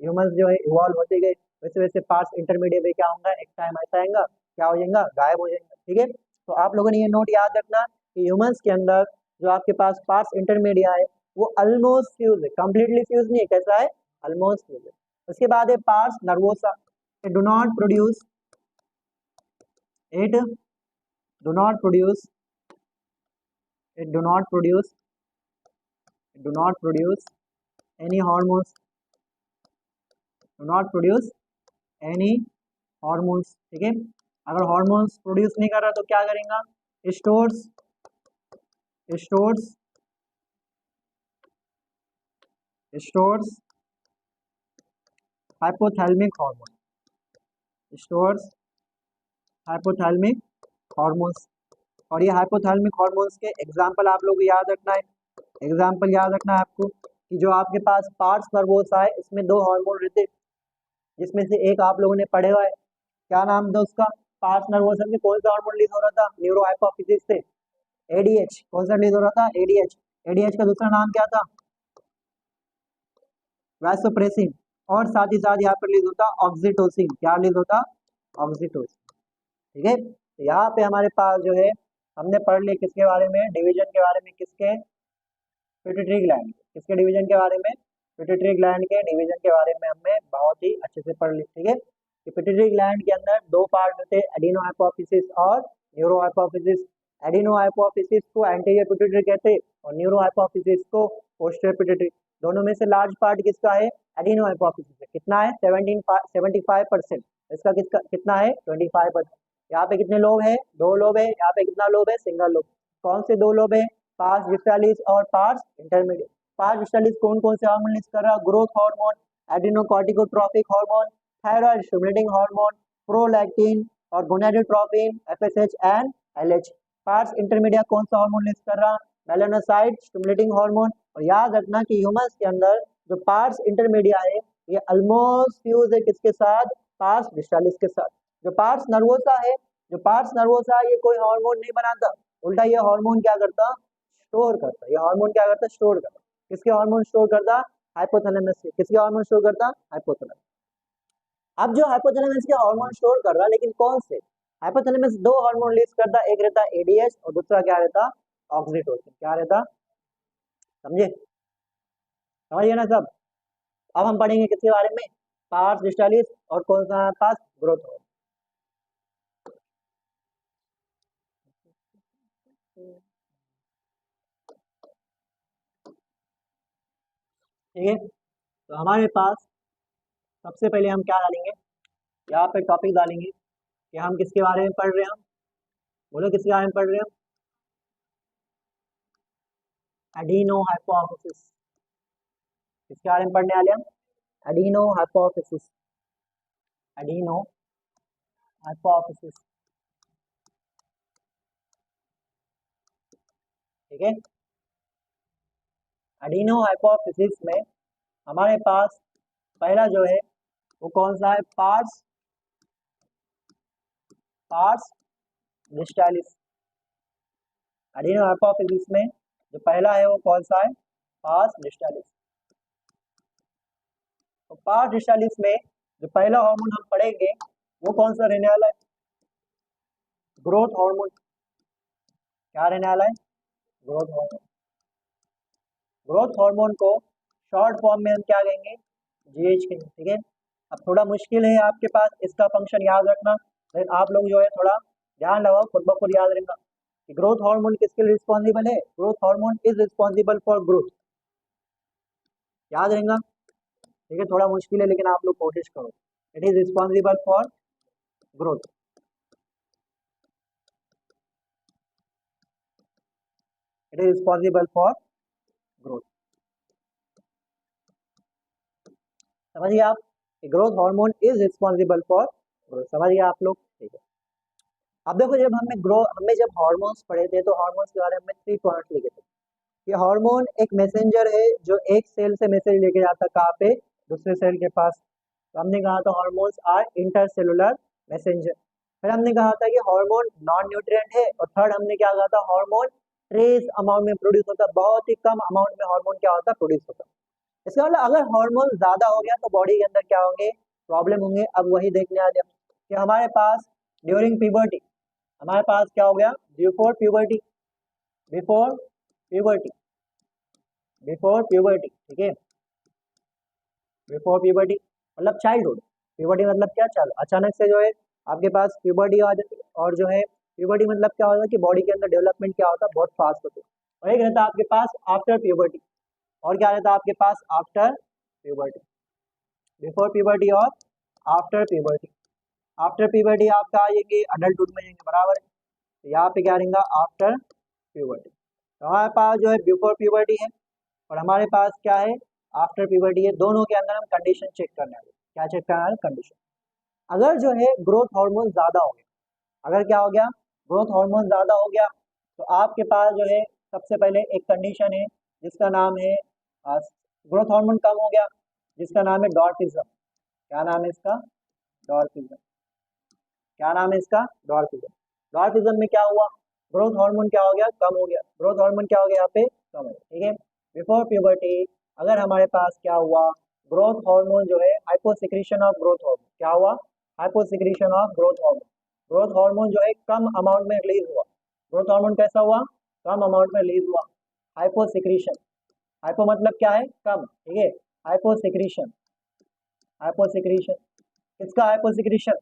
इवॉल्व होते गए, वैसे वैसे पार्स इंटरमीडिएट में क्या होगा? एक टाइम ऐसा आएगा, क्या हो जाएगा? गायब हो जाएगा। ठीक है। तो आप लोगों ने ये नोट याद रखना कि ह्यूमंस के अंदर जो आपके पास पार्स इंटरमीडिया है वो ऑलमोस्ट फ्यूज है, कंप्लीटली फ्यूज नहीं है। कैसा है? ऑलमोस्ट फ्यूज है। उसके बाद है pars nervosa. It do not produce it do not produce it do not produce any hormones, any hormones। ठीक है। अगर हार्मोन्स प्रोड्यूस नहीं कर रहा तो क्या करेगा? Stores hypothalamic hormone, stores hypothalamic hormones. और ये हाइपोथैलेमिक हार्मोन्स के एग्जाम्पल आप लोग याद रखना है। एग्जाम्पल याद रखना है आपको कि जो आपके पास पार्स नर्वोसा है इसमें दो हार्मोन रहते हैं, जिसमें से एक आप लोगों ने पढ़े हुआ है। क्या नाम था उसका? पार्स नर्वोसा में कौन सा हार्मोन रिलीज हो रहा था? न्यूरो हाइपोफिसिस से ADH। कौन सा रिलीज हो रहा था? ADH का दूसरा नाम क्या था? वैसोप्रेसिन। और साथ ही साथ यहाँ पर रिलीज होता ऑक्सीटोसिन। क्या रिलीज होता? ऑक्सीटोसिन। ठीक है। तो यहाँ पे हमारे पास जो है हमने पढ़ लिया किसके बारे में? डिवीजन के बारे में। किसके? Pituitary gland. किसके डिवीजन के बारे में? पिट्यूटरी ग्लैंड के डिवीजन के बारे में हमने बहुत ही अच्छे से पढ़ लिया। ठीक है। कि पिट्यूटरी ग्लैंड के अंदर दो पार्ट होते हैं, एडिनो हाइपोफिसिस और न्यूरो हाइपोफिसिस। एडिनो हाइपोफिसिस को एंटीरियर पिट्यूटरी कहते हैं और न्यूरो हाइपोफिसिस को पोस्टीरियर पिट्यूटरी। दोनों में से लार्ज पार्ट किसका है? एडिनो हाइपोफिसिस है। कितना है? 75%। इसका कितना है? 25%। यहाँ पे कितने लोब है? दो लोब है। यहाँ पे कितना लोब है? Single lobe. कौन से दो लोब है? पार्स डिस्टालिस और पार्स इंटरमीडिएट। पार्स डिस्टालिस कौन कौन से हार्मोन रिलीज कर रहा है? Growth hormone, adrenocorticotropic hormone, thyroid stimulating hormone, prolactin, और gonadotropin, FSH and LH. Pars intermedia कौन सा हार्मोन लिस्ट कर रहा? Melanocyte stimulating hormone. और याद रखना कि ह्यूमंस के अंदर जो पार्स इंटरमीडिया है ये ऑलमोस्ट फ्यूज है किसके साथ? पार्स डिस्टालिस के साथ। जो पार्स नर्वोसा है, जो पार्स नर्वोसा ये कोई हार्मोन नहीं बनाता, उल्टा ये हार्मोन क्या करता? स्टोर करता। ये हार्मोन क्या करता? स्टोर करता। किसके हार्मोन स्टोर करता? हाइपोथैलेमस के। किसके हार्मोन स्टोर करता? हाइपोथैलेमस। अब जो हाइपोथैलेमस के हार्मोन स्टोर कर रहा, लेकिन कौन से? हाइपोथैलेमस दो हार्मोन रिलीज करता, एक रहता एडीएच और दूसरा क्या रहता? ऑक्सीटोसिन। क्या रहता? समझे? समझिए ना सब। अब हम पढ़ेंगे किसके बारे में? पार्स डिस्टालिस और कौन सा पास? Growth hormone. ठीक है, तो हमारे पास सबसे पहले हम क्या डालेंगे? यहाँ पे टॉपिक डालेंगे कि हम किसके बारे में पढ़ रहे हैं। बोलो किसके बारे में पढ़ रहे हैं? Adeno hypophysis. किसके बारे में पढ़ने वाले हम? Adeno hypophysis. Adeno hypophysis. ठीक है, एडिनो हाइपोफिसिस में हमारे पास पहला जो है वो कौन सा है? Pars pars distalis. Adenohypophysis में जो पहला है वो कौन सा है? Pars distalis. तो पार्स डिस्टालिस में जो पहला हार्मोन हम पढ़ेंगे वो कौन सा रहने वाला है? Growth hormone. क्या रहने वाला है? Growth hormone. ग्रोथ हार्मोन को शॉर्ट फॉर्म में हम क्या कहेंगे? जीएच कहेंगे। ठीक है, अब थोड़ा मुश्किल है आपके पास इसका फंक्शन याद रखना, लेकिन आप लोग जो है थोड़ा ध्यान लगाओ, खुद ब खुद याद रहेगा कि ग्रोथ हार्मोन किसके लिए रिस्पॉन्सिबल है? Growth hormone is responsible for growth. याद रहेगा। ठीक है, थोड़ा मुश्किल है लेकिन आप लोग कोशिश करो। It is responsible for growth. It is responsible for growth. समझिए आप, growth hormone is responsible for growth. समझिए आप लोग। ठीक है, अब देखो जब हमने जब हार्मोन्स पढ़े थे तो हार्मोन्स के बारे में 3 पॉइंट्स लिखे थे। ये हार्मोन एक मैसेंजर है जो एक सेल से मैसेज लेके जाता है कहाँ पे? दूसरे सेल के पास। तो हमने कहा था हार्मोन्स आर इंटरसेलुलर मैसेंजर। फिर हमने कहा था कि हार्मोन नॉन न्यूट्रिएंट है। और थर्ड हमने क्या कहा था? हार्मोन ट्रेस अमाउंट में प्रोड्यूस होता है, बहुत ही कम अमाउंट में हार्मोन क्या होता है? प्रोड्यूस होता है। इसका मतलब अगर हार्मोन ज्यादा हो गया तो बॉडी के अंदर क्या होंगे? प्रॉब्लम होंगे। अब वही देखने वाले हम कि हमारे पास ड्यूरिंग प्यूबर्टी हमारे पास क्या हो गया? Before puberty, before puberty, before puberty. ठीक है, बिफोर प्यूबर्टी मतलब चाइल्डहुड। प्यूबर्टी मतलब क्या? चल अचानक से जो है आपके पास प्यूबर्टी आ जाती है। और जो है प्यूबर्टी मतलब क्या होता है कि बॉडी के अंदर डेवलपमेंट क्या होता है? बहुत फास्ट होता है। और एक रहता है आपके पास आफ्टर प्यूबर्टी। और क्या रहता है आपके पास? आफ्टर प्यूबर्टी, बिफोर प्यूबर्टी और आफ्टर प्यूबर्टी। आफ्टर प्यूबर्टी आप कहाँ जाएंगे? अडल्टहुड में जाएंगे, बराबर है। तो यहाँ पे क्या रहेगा? After puberty. तो हमारे पास जो है बिफोर प्यूबर्टी है और हमारे पास क्या है? आफ्टर प्यूबर्टी है। दोनों के अंदर हम कंडीशन चेक करने वाले। क्या चेक करना है? कंडीशन। अगर जो है ग्रोथ हार्मोन ज्यादा हो गया, अगर क्या हो गया? ग्रोथ हार्मोन ज्यादा हो गया तो आपके पास जो है सबसे पहले एक कंडीशन है जिसका नाम है ग्रोथ हार्मोन कम हो गया, जिसका नाम है डॉर्फिज्म। क्या नाम है इसका? डॉर्फिज्म। क्या नाम है इसका? डॉर्फिज्म। डॉर्फिज्म में क्या हुआ? ग्रोथ हार्मोन क्या हो गया? कम हो गया। ग्रोथ हार्मोन क्या हो गया? यहाँ पे कम हो गया। ठीक है, बिफोर प्यूबर्टी अगर हमारे पास क्या हुआ? ग्रोथ हार्मोन जो है हाइपोसिक्रीशन ऑफ ग्रोथ हार्मोन। क्या हुआ? Hyposecretion of growth hormone. Growth hormone जो है कम अमाउंट में रिलीज हुआ। ग्रोथ हार्मोन कैसा हुआ? कम अमाउंट में रिलीज हुआ। हाइपोसिक्रीशन, हाइपो मतलब क्या है? कम। ठीक है, हाइपोसिक्रीशन, हाइपोसिक्रीशन। किसका हाइपोसिक्रीशन?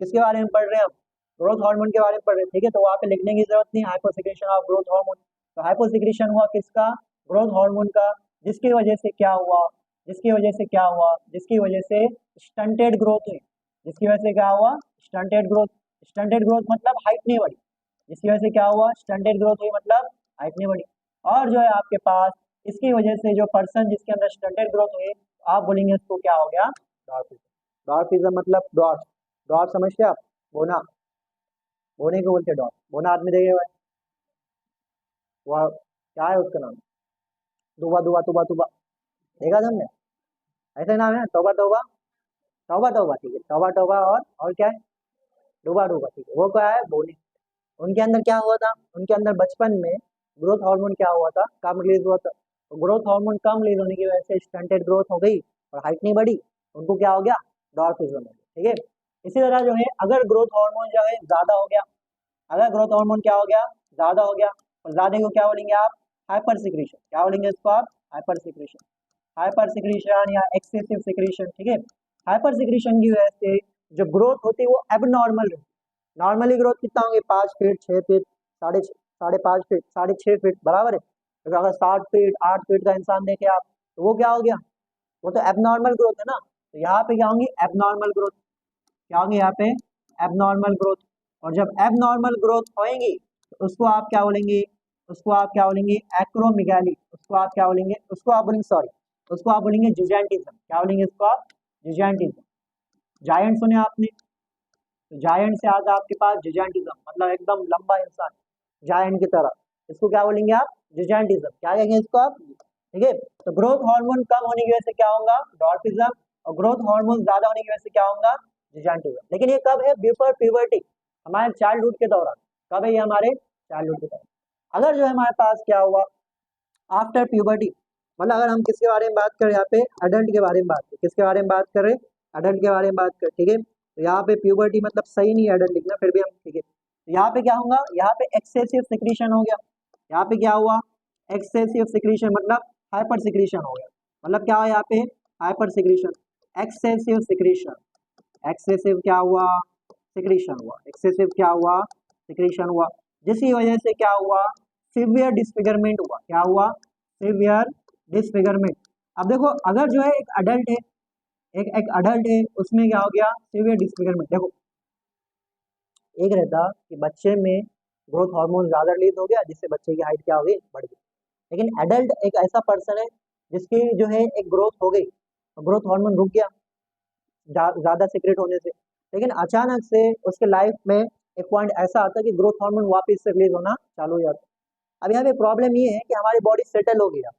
किसके बारे में पढ़ रहे हैं हम? ग्रोथ हार्मोन के बारे में पढ़ रहे हैं। ठीक है, तो वहाँ पे लिखने की जरूरत नहीं, हाइपोसिक्रीशन ऑफ ग्रोथ हार्मोन। तो हाइपोसिक्रीशन हुआ किसका? ग्रोथ हार्मोन का। जिसकी वजह से क्या हुआ? जिसकी वजह से क्या हुआ? जिसकी वजह से स्टंटेड ग्रोथ हुई। जिसकी वजह से क्या हुआ? Stunted growth. स्टंटेड ग्रोथ मतलब हाइट नहीं बढ़ी। जिसकी वजह से क्या हुआ? स्टंटेड ग्रोथ हुई मतलब हाइट नहीं बढ़ी। और जो है आपके पास इसकी वजह से जो पर्सन जिसके अंदर स्टंटेड ग्रोथ हुई, आप बोलेंगे उसको क्या हो गया? डॉर्फिज्म। डॉर्फिज्म मतलब डॉट, डॉट समझते आप? बोना। बोने को बोलते डॉट। बोना आदमी देखे हुआ है, वह क्या है उसका नाम, दुबा दुबा तुबा तुबा, देखा तुमने, ऐसे नाम है ना, तौबा तौबा, तौबा तौबा, ठीक है, तौबा तौबा, और क्या है, डूबा डूबा, ठीक है, वो क्या है, बोने। उनके अंदर क्या हुआ था, उनके अंदर बचपन में ग्रोथ हार्मोन क्या हुआ था, कम रिलीज हुआ था। तो ग्रोथ हार्मोन कम रिलीज होने की वजह से स्टंटेड ग्रोथ हो गई और हाइट नहीं बढ़ी, उनको क्या हो गया, डॉर्फिज्म हो गया, ठीक है। इसी तरह जो है अगर ग्रोथ हार्मोन जो है ज्यादा हो गया, अगर ग्रोथ हार्मोन क्या हो गया, ज्यादा हो गया, और ज्यादा को क्या बोलेंगे आप, हाइपर सिक्रीशन, क्या बोलेंगे इसको आप, हाइपर सिक्रीशन, हाइपर सिक्रीशन या एक्सेसिव सिक्रीशन, ठीक है। हाइपर सिक्रीशन की वजह से जो ग्रोथ होती है वो एबनॉर्मल रहती है। नॉर्मली ग्रोथ कितना होंगे, 5 फीट 6 फीट, साढ़े 5 फीट 6.5 फीट बराबर है। तो अगर 7 फीट 8 फीट का इंसान देखे आप, तो वो क्या हो गया, वो तो एबनॉर्मल ग्रोथ है ना। तो यहाँ पे क्या होंगी, एबनॉर्मल ग्रोथ, क्या होंगे यहाँ पे, एबनॉर्मल ग्रोथ। और जब एबनॉर्मल ग्रोथ होएंगी तो उसको आप क्या बोलेंगे, उसको आप क्या बोलेंगे, एक्रोमेगाली, उसको आप क्या बोलेंगे, उसको आप बोलेंगे, सॉरी, उसको आप बोलेंगे जिजेंटिज्म, क्या बोलेंगे इसको आप, जिजेंटिज्म। जायंट सुने आपने, तो जायंट से आता आपके पास जिजेंटिज्म, मतलब एकदम लंबा इंसान, जायंट की तरह, इसको क्या बोलेंगे आप, जिजेंटिज्म, क्या कहेंगे इसको आप, ठीक है। तो ग्रोथ हार्मोन कम होने की वजह से क्या होगा, डॉर्फिज्म, और ग्रोथ हार्मोन ज्यादा होने की वजह से क्या होगा, जिजेंटिज्म। लेकिन ये कब है, बिफोर प्यूबर्टी, हमारे चाइल्डहुड के दौरान, कब है ये, हमारे चाइल्डहुड के दौरान। अगर जो है हमारे पास क्या हुआ, आफ्टर प्यूबर्टी, मतलब अगर हम किसके बारे में बात करें, यहाँ पे अडल्ट के बारे में बात करें, किसके बारे में बात कर रहे हैं, अडल्ट के बारे में बात करें, ठीक है। तो यहाँ पे प्यूबर्टी मतलब सही नहीं है अडल्ट लिखना, फिर भी हम, ठीक है। तो यहाँ पे क्या होगा, यहाँ पे एक्सेसिव सिक्रीशन हो गया, यहाँ पे क्या हुआ, एक्सेसिव सिक्रीशन मतलब हाइपर सिक्रीशन हो गया, मतलब क्या हुआ यहाँ पे, hyper secretion, excessive secretion, excessive क्या हुआ, सिक्रीशन हुआ, एक्सेसिव क्या हुआ, सिक्रीशन हुआ, जिसकी वजह से क्या हुआ, सिवियर डिसफिगरमेंट हुआ, क्या हुआ, सिवियर डिसफिगरमेंट। अब देखो अगर जो है एक अडल्ट है, एक अडल्ट है, उसमें क्या हो गया, सिवियर डिसफिगरमेंट। देखो एक रहता कि बच्चे में ग्रोथ हार्मोन ज्यादा रिलीज हो गया, जिससे बच्चे की हाइट क्या हो गई, बढ़ गई। लेकिन एडल्ट एक ऐसा पर्सन है जिसकी जो है एक ग्रोथ हो गई, ग्रोथ हार्मोन रुक गया ज्यादा सीक्रेट होने से, लेकिन अचानक से उसके लाइफ में एक पॉइंट ऐसा आता है कि ग्रोथ हार्मोन वापस से रिलीज होना चालू हो जाता है। अब यहाँ पे प्रॉब्लम ये है कि हमारी बॉडी सेटल हो गया,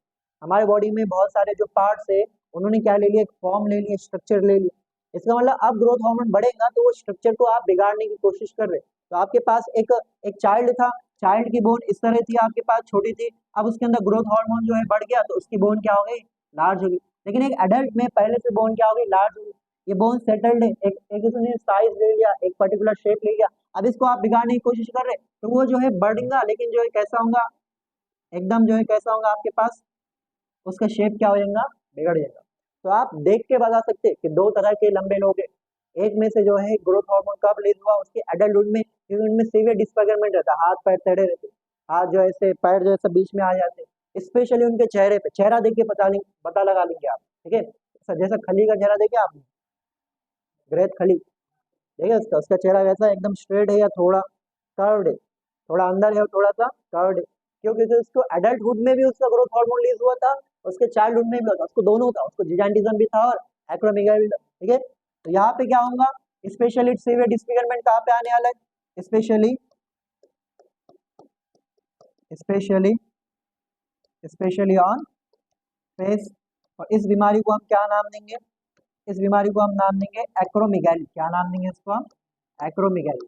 हमारे बॉडी में बहुत सारे जो पार्ट्स है उन्होंने क्या ले लिया, एक फॉर्म ले लिया, स्ट्रक्चर ले लिया। इसका मतलब अब ग्रोथ हार्मोन बढ़ेगा तो वो स्ट्रक्चर को आप बिगाड़ने की कोशिश कर रहे हैं। तो आपके पास एक एक चाइल्ड था, चाइल्ड की बोन इस तरह थी, आपके पास छोटी थी, अब उसके अंदर ग्रोथ हार्मोन जो है बढ़ गया तो उसकी बोन क्या हो गई, लार्ज हो गई। लेकिन एक एडल्ट में पहले से बोन क्या हो गई, लार्ज हो गई, ये बोन सेटल्ड है, एक उसने साइज ले लिया, एक पर्टिकुलर शेप ले लिया, अब इसको आप बिगाड़ने की कोशिश कर रहे हैं तो वो जो है बढ़ेगा, लेकिन जो है कैसा होगा, एकदम जो है कैसा होगा आपके पास, उसका शेप क्या हो जाएगा, बिगड़ जाएगा। तो आप देख के बता सकते हैं कि दो तरह के लंबे लोग हैं, एक में से जो है ग्रोथ हार्मोन कब रिलीज हुआ, उसके एडल्टहुड में, क्योंकि उनमें सीवियर डिसफिगरमेंट रहता है, हाथ पैर टेढ़े रहते, हाथ जो ऐसे पैर जो ऐसे बीच में आ जाते, स्पेशली उनके चेहरे पे, चेहरा देख के पता लगा लेंगे आप, ठीक है। जैसा खली का चेहरा देखे आपने, ग्रेट खली, देखिए उसका उसका चेहरा वैसा एकदम स्ट्रेट है या थोड़ा कर्व्ड है, थोड़ा अंदर है और थोड़ा सा कर्व्ड है, क्यों, क्योंकि उसको एडल्टहुड में भी उसका ग्रोथ हार्मोन रिलीज हुआ था, उसके चाइल्डहुड में भी हुआ था, उसको दोनों था, उसको जिजाइंटिज्म भी था और एक्रोमेगाली भी था, ठीक है। तो यहाँ पे क्या होगा, स्पेशली सीवियर डिसफिगरमेंट कहाँ पे आने वाला है, specially specially specially on face. और इस बीमारी को हम क्या नाम देंगे, इस बीमारी को हम नाम देंगे एक्रोमेगाली, क्या नाम देंगे इसको हम, एक्रोमेगाली,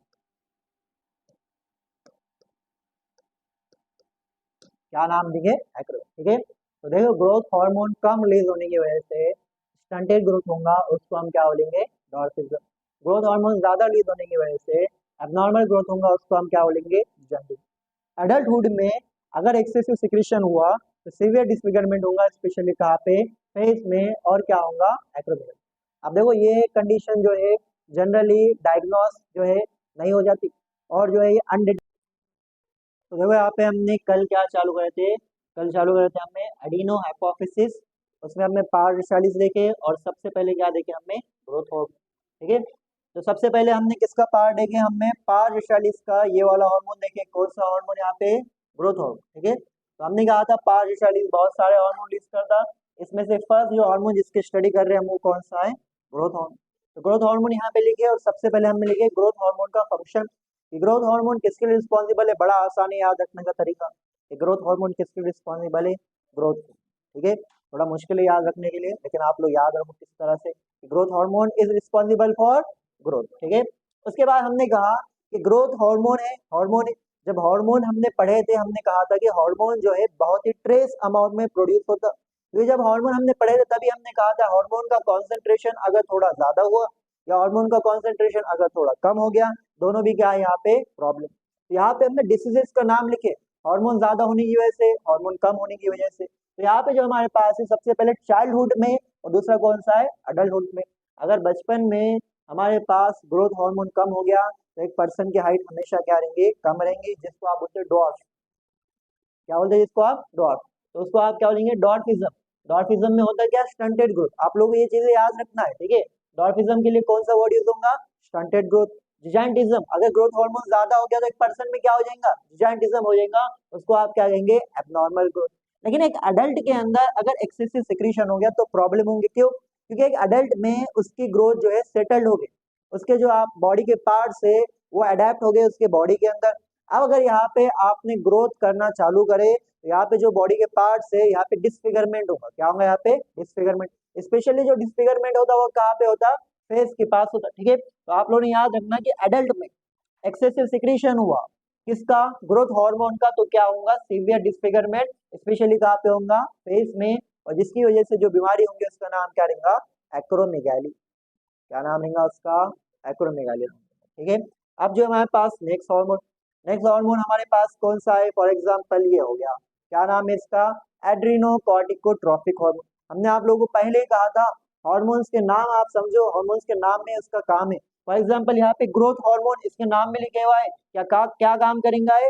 क्या नाम देंगे, एक्रो, ठीक है। तो देखो ग्रोथ हार्मोन कम रिलीज होने की वजह से स्टंटेड ग्रोथ होगा, उसको हम क्या बोलेंगे, डॉर्फिज्म। ग्रोथ हार्मोन ज्यादा रिलीज होने की वजह से एबनॉर्मल ग्रोथ होगा, उसको हम क्या बोलेंगे, जंडिस। एडल्टहुड में अगर एक्सेसिव सिक्रीशन हुआ तो सीवियर डिसफिगरमेंट होगा, स्पेशली कहाँ पे, फेस में, और क्या होगा, एक्रोमेगाली। अब देखो ये कंडीशन जो है जनरली डायग्नोस जो है नहीं हो जाती, और जो है ये तो देखो यहाँ पे हमने कल क्या चालू करे थे, कल चालू करे थे हमने एडिनो हाइपोफिसिस, उसमें हमने पार्शियलिस देखे, और सबसे पहले क्या देखे हमने, ग्रोथ हार्मोन, ठीक है। तो सबसे पहले हमने किसका पार्ट देखे, हमने पार्शियलिस का ये वाला हार्मोन देखे, कौन सा हार्मोन यहाँ पे, ग्रोथ हार्मोन, ठीक है। तो हमने कहा था पार्शियलिस बहुत सारे हार्मोन लिस्ट करता, इसमें से फर्स्ट जो हार्मोन जिसके स्टडी कर रहे हैं हम वो कौन सा है, ग्रोथ हार्मोन। तो ग्रोथ हार्मोन यहाँ पे लिखे, और सबसे पहले हमने लिखे ग्रोथ हार्मोन का फंक्शन, कि ग्रोथ हार्मोन किसके लिए रिस्पॉन्सिबल है, बड़ा आसान है याद रखने का तरीका, कि ग्रोथ हार्मोन किसके लिए रिस्पॉन्सिबल है, ग्रोथ के, ठीक है। थोड़ा मुश्किल है याद रखने के लिए, लेकिन आप लोग याद रखो किस तरह से, growth hormone is responsible for growth, ठीक है। उसके बाद हमने कहा कि ग्रोथ हार्मोन है, हार्मोन, जब हार्मोन हमने पढ़े थे, हमने कहा था कि हार्मोन जो है बहुत ही ट्रेस अमाउंट में प्रोड्यूस होता, तो जब हार्मोन हमने पढ़े थे तभी हमने कहा था हार्मोन का कॉन्सेंट्रेशन अगर थोड़ा ज्यादा हुआ या हार्मोन का कॉन्सेंट्रेशन अगर थोड़ा कम हो गया, दोनों भी क्या है यहाँ पे प्रॉब्लम। तो यहाँ पे हमने डिसीजेस का नाम लिखे, हार्मोन ज्यादा होने की वजह से, हार्मोन कम होने की वजह से। तो यहाँ पे जो हमारे पास है सबसे पहले चाइल्डहुड में, और दूसरा कौन सा है, अडल्टहुड में। अगर बचपन में हमारे पास ग्रोथ हार्मोन कम हो गया तो एक पर्सन की हाइट हमेशा क्या रहेंगे, कम रहेंगी, जिसको आप बोलते हैं डॉर्फ, क्या बोलते हैं जिसको आप, डॉर्फ। तो उसको आप क्या बोलेंगे, डॉर्फिज्म। डॉर्फिज्म में होता है क्या, स्टंटेड ग्रोथ। आप लोगों को ये चीजें याद रखना है, ठीक है। डॉर्फिज्म के लिए कौन सा वर्ड यूज होगा, स्टंटेड ग्रोथ। जिजाइंटिज्म, अगर ग्रोथ हार्मोन ज्यादा हो गया तो एक पर्सन में क्या हो जाएगा, जिजाइंटिज्म हो जाएगा, उसको आप क्या कहेंगे, एबनॉर्मल ग्रोथ। लेकिन एक अडल्ट के अंदर अगर एक्सेसिव सिक्रीशन हो गया तो प्रॉब्लम होंगी, क्यों, क्योंकि एक अडल्ट में उसकी ग्रोथ जो है सेटल्ड हो गई, उसके जो आप बॉडी के पार्ट्स है वो अडेप्ट हो गए उसके बॉडी के अंदर। अब अगर यहाँ पे आपने ग्रोथ करना चालू करे तो यहाँ पे जो बॉडी के पार्ट्स है यहाँ पे डिसफिगरमेंट होगा, क्या होगा यहाँ पे, डिसफिगरमेंट। स्पेशली जो डिसफिगरमेंट होता है वो कहाँ पे होता है, फेस के पास होता है, ठीक है। तो आप लोगों ने याद रखना कि एडल्ट में एक्सेसिव सिक्रीशन हुआ किसका, ग्रोथ हार्मोन का, तो क्या होगा, सीवियर डिसफिगरमेंट, स्पेशली कहाँ पे होगा, फेस में, और जिसकी वजह से जो बीमारी होंगी उसका नाम क्या रहेगा, एक्रोमेगाली। क्या नाम रहेगा उसका, एक्रोमेगाली, ठीक है। अब जो हमारे पास नेक्स्ट हार्मोन, नेक्स्ट हार्मोन हमारे पास कौन सा है, फॉर एग्जांपल ये हो गया, क्या नाम है इसका, एड्रीनोकॉर्टिकोट्रोपिक हार्मोन। हमने आप लोगों को पहले ही कहा था हार्मोन्स के नाम आप समझो, हार्मोन्स के नाम में उसका काम है। फॉर एग्जांपल यहाँ पे ग्रोथ हार्मोन इसके नाम में लिखे हुआ है, क्या काम करेंगे,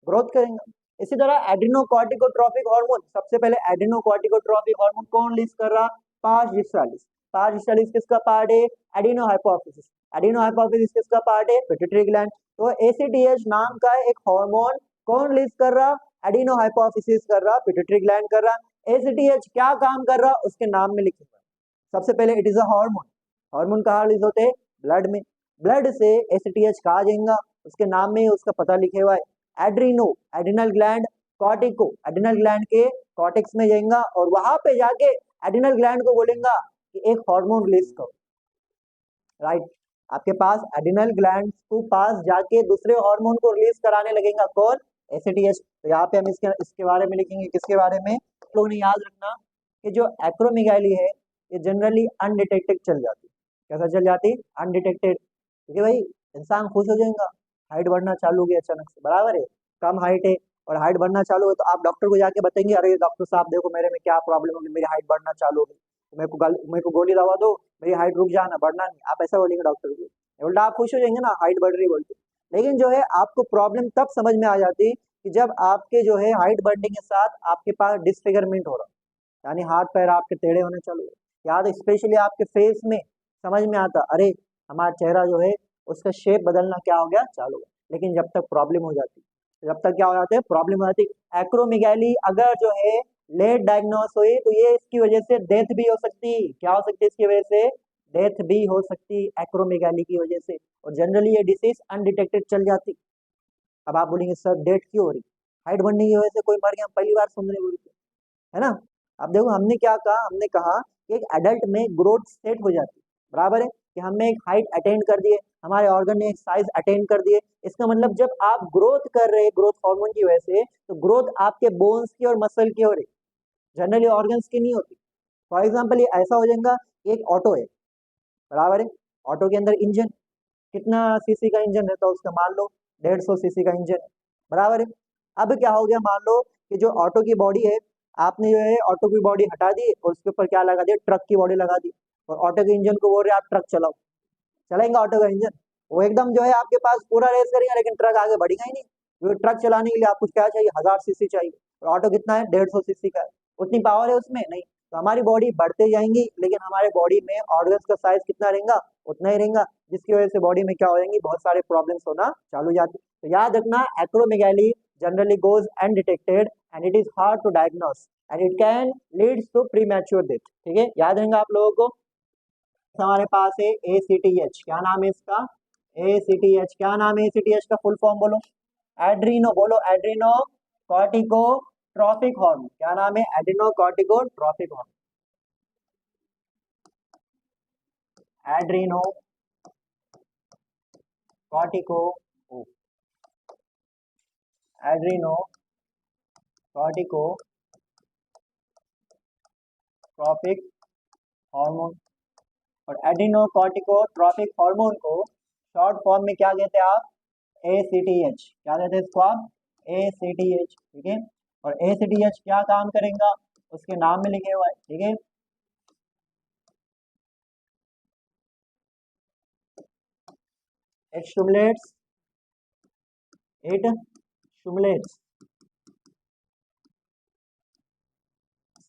ग्रोथ करेंगे। इसी तरह एड्रीनोकॉर्टिकोट्रोपिक हार्मोन, सबसे पहले एड्रीनोकॉर्टिकोट्रोपिक हार्मोन कौन रिलीज कर रहा, पास डिस्टालिस। पास डिस्टालिस किसका पार्ट है, एडिनो हाइपोफिसिस। एडिनो हाइपोफिसिस किसका पार्ट है, पिट्यूटरी ग्लैंड। तो एसीटीएच नाम का एक हार्मोन कौन रिलीज कर रहा, एडिनो हाइपोफिसिस कर रहा, पिट्यूटरी ग्लैंड कर रहा। एसीटीएच क्या काम कर रहा उसके नाम में लिखेगा। सबसे पहले it is a hormone, hormone कहाँ रिलीज होते हैं, ब्लड में। ब्लड से एसीटीएच कहा जाएगा, उसके नाम में उसका पता लिखे हुआ है, Adreno, adrenal gland, cortico, adrenal gland के कॉर्टेक्स में जाएगा, और वहां पे जाके एडिनल ग्लैंड को बोलेगा कि एक हार्मोन रिलीज करो, राइट। आपके पास एडिनल ग्लैंड को पास जाके दूसरे हार्मोन को रिलीज कराने लगेगा, कौन, एसीटीएच। तो यहाँ पे हम इसके बारे में लिखेंगे, किसके बारे में, लोगों ने याद रखना कि जो एक्रोमेगाली है ये जनरली अनडिटेक्टेड चल जाती है। कैसा चल जाती, अनडिटेक्टेड, क्योंकि भाई इंसान खुश हो जाएगा, हाइट बढ़ना चालू हो गई अचानक से, बराबर है, कम हाइट है और हाइट बढ़ना चालू है, तो आप डॉक्टर को जाके बताएंगे, अरे डॉक्टर साहब देखो मेरे में क्या प्रॉब्लम होगी, मेरी हाइट बढ़ना चालू हो गई, तो मेरे को गोली दवा दो, मेरी हाइट रुक जाना, बढ़ना नहीं, आप ऐसा बोलेंगे डॉक्टर को, उल्टा आप खुश हो जाएंगे ना, हाइट बढ़ रही बोलते। लेकिन जो है आपको प्रॉब्लम तब समझ में आ जाती कि जब आपके जो है हाइट बढ़ने के साथ आपके पास डिसफिगरमेंट हो रहा, यानी हाथ पैर आपके टेढ़े होने चालू हो, याद स्पेशली आपके फेस में समझ में आता, अरे हमारा चेहरा जो है उसका शेप बदलना क्या हो गया, चालू हो गया। लेकिन जब तक प्रॉब्लम हो जाती, जब तक क्या हो जाते हैं, प्रॉब्लम हो जाती। एक्रोमेगाली अगर जो है लेट डायग्नोस हुई तो ये इसकी वजह से डेथ भी हो सकती, क्या हो सकती है इसकी वजह से, डेथ भी हो सकती एक्रोमेगाली की वजह से, और जनरली ये डिसीज अनडिटेक्टेड चल जाती। अब आप बोलेंगे सर डेथ क्यों हो रही, हाइट बढ़ने की वजह से कोई मर गया, पहली बार सुन रहे बोलते, है ना। अब देखो हमने क्या कहा, हमने कहा कि एक एडल्ट में ग्रोथ सेट हो जाती है, बराबर है, कि हमने एक हाइट अटेंड कर दिए, हमारे ऑर्गन ने एक साइज अटेंड कर दिए। इसका मतलब जब आप ग्रोथ कर रहे हैं ग्रोथ हार्मोन की वजह से, तो ग्रोथ आपके बोन्स की और मसल की हो रही, जनरली ऑर्गन्स की नहीं होती। फॉर एग्जाम्पल ये ऐसा हो जाएगा, एक ऑटो है, बराबर है, ऑटो के अंदर इंजन, कितना सीसी का इंजन रहता है उसका, मान लो 150 सीसी का इंजन, बराबर है। अब क्या हो गया, मान लो कि जो ऑटो की बॉडी है, आपने जो है ऑटो की बॉडी हटा दी और उसके ऊपर क्या लगा दिया, ट्रक की बॉडी लगा दी, और ऑटो के इंजन को बोल रहे आप ट्रक चलाओ, चलेगा ऑटो का इंजन, वो एकदम जो है आपके पास पूरा रेस करेगा, लेकिन ट्रक आगे बढ़ेगा ही नहीं, क्योंकि ट्रक चलाने के लिए आपको क्या चाहिए, 1000 सीसी चाहिए, और ऑटो कितना है, 150 सीसी का है, उतनी पावर है उसमें नहीं। तो हमारी बॉडी बढ़ते जाएंगी, लेकिन हमारे बॉडी में ऑर्गन्स का साइज कितना रहेगा, उतना ही रहेगा, जिसकी वजह से बॉडी में क्या हो जाएंगी, बहुत सारे प्रॉब्लम्स होना चालू हो जाती। तो याद रखना acromegaly generally goes undetected and it is hard to diagnose and it can leads to premature death, ठीक है, याद रहेगा आप लोगों को। हमारे पास है ACTH, क्या नाम है इसका, ACTH। क्या नाम है ACTH का फुल फॉर्म बोलो? एड्रीनो, बोलो एड्रीनो कॉर्टिकोट्रॉपिक हार्मोन। क्या नाम है? Adreno corticotropic hormone. Adreno cortico Adreno corticotropic hormone. और एड्रीनोकॉर्टिकोट्रॉपिक हार्मोन को शॉर्ट फॉर्म में क्या कहते हैं आप? ACTH। क्या कहते हैं इसको आप? ACTH। ठीक है। और ACTH क्या काम करेगा उसके नाम में लिखे हुआ है। ठीक है। It stimulates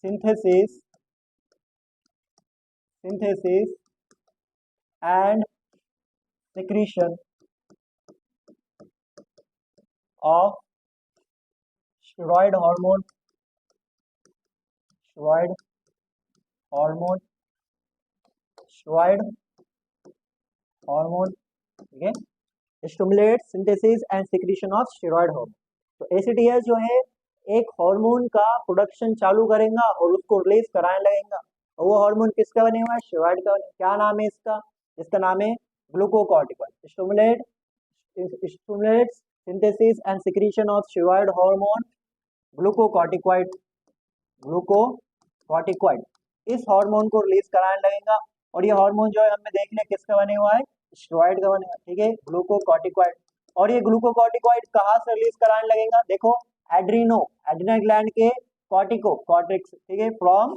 synthesis and secretion of steroid hormone ठीक है। Stimulate synthesis and secretion of steroid hormone. तो ACTH जो है एक हार्मोन का प्रोडक्शन चालू करेगा और उसको रिलीज कराने लगेगा। और वो हार्मोन किसका बने हुआ है? स्टेरॉइड का। क्या नाम है इसका? इसका नाम है glucocorticoid. Stimulates synthesis and secretion of steroid hormone glucocorticoid इस हार्मोन को रिलीज कराने लगेगा। और ये हार्मोन जो है हमने देख लिया किसका बने हुआ है? स्टेरॉइड का बने हुआ है। ठीक है, ग्लूकोकॉर्टिकॉइड। और ये ग्लूकोकॉर्टिकॉइड कहाँ से रिलीज कराने लगेगा? देखो एड्रिनल ग्लैंड के कॉर्टेक्स। ठीक है, फ्रॉम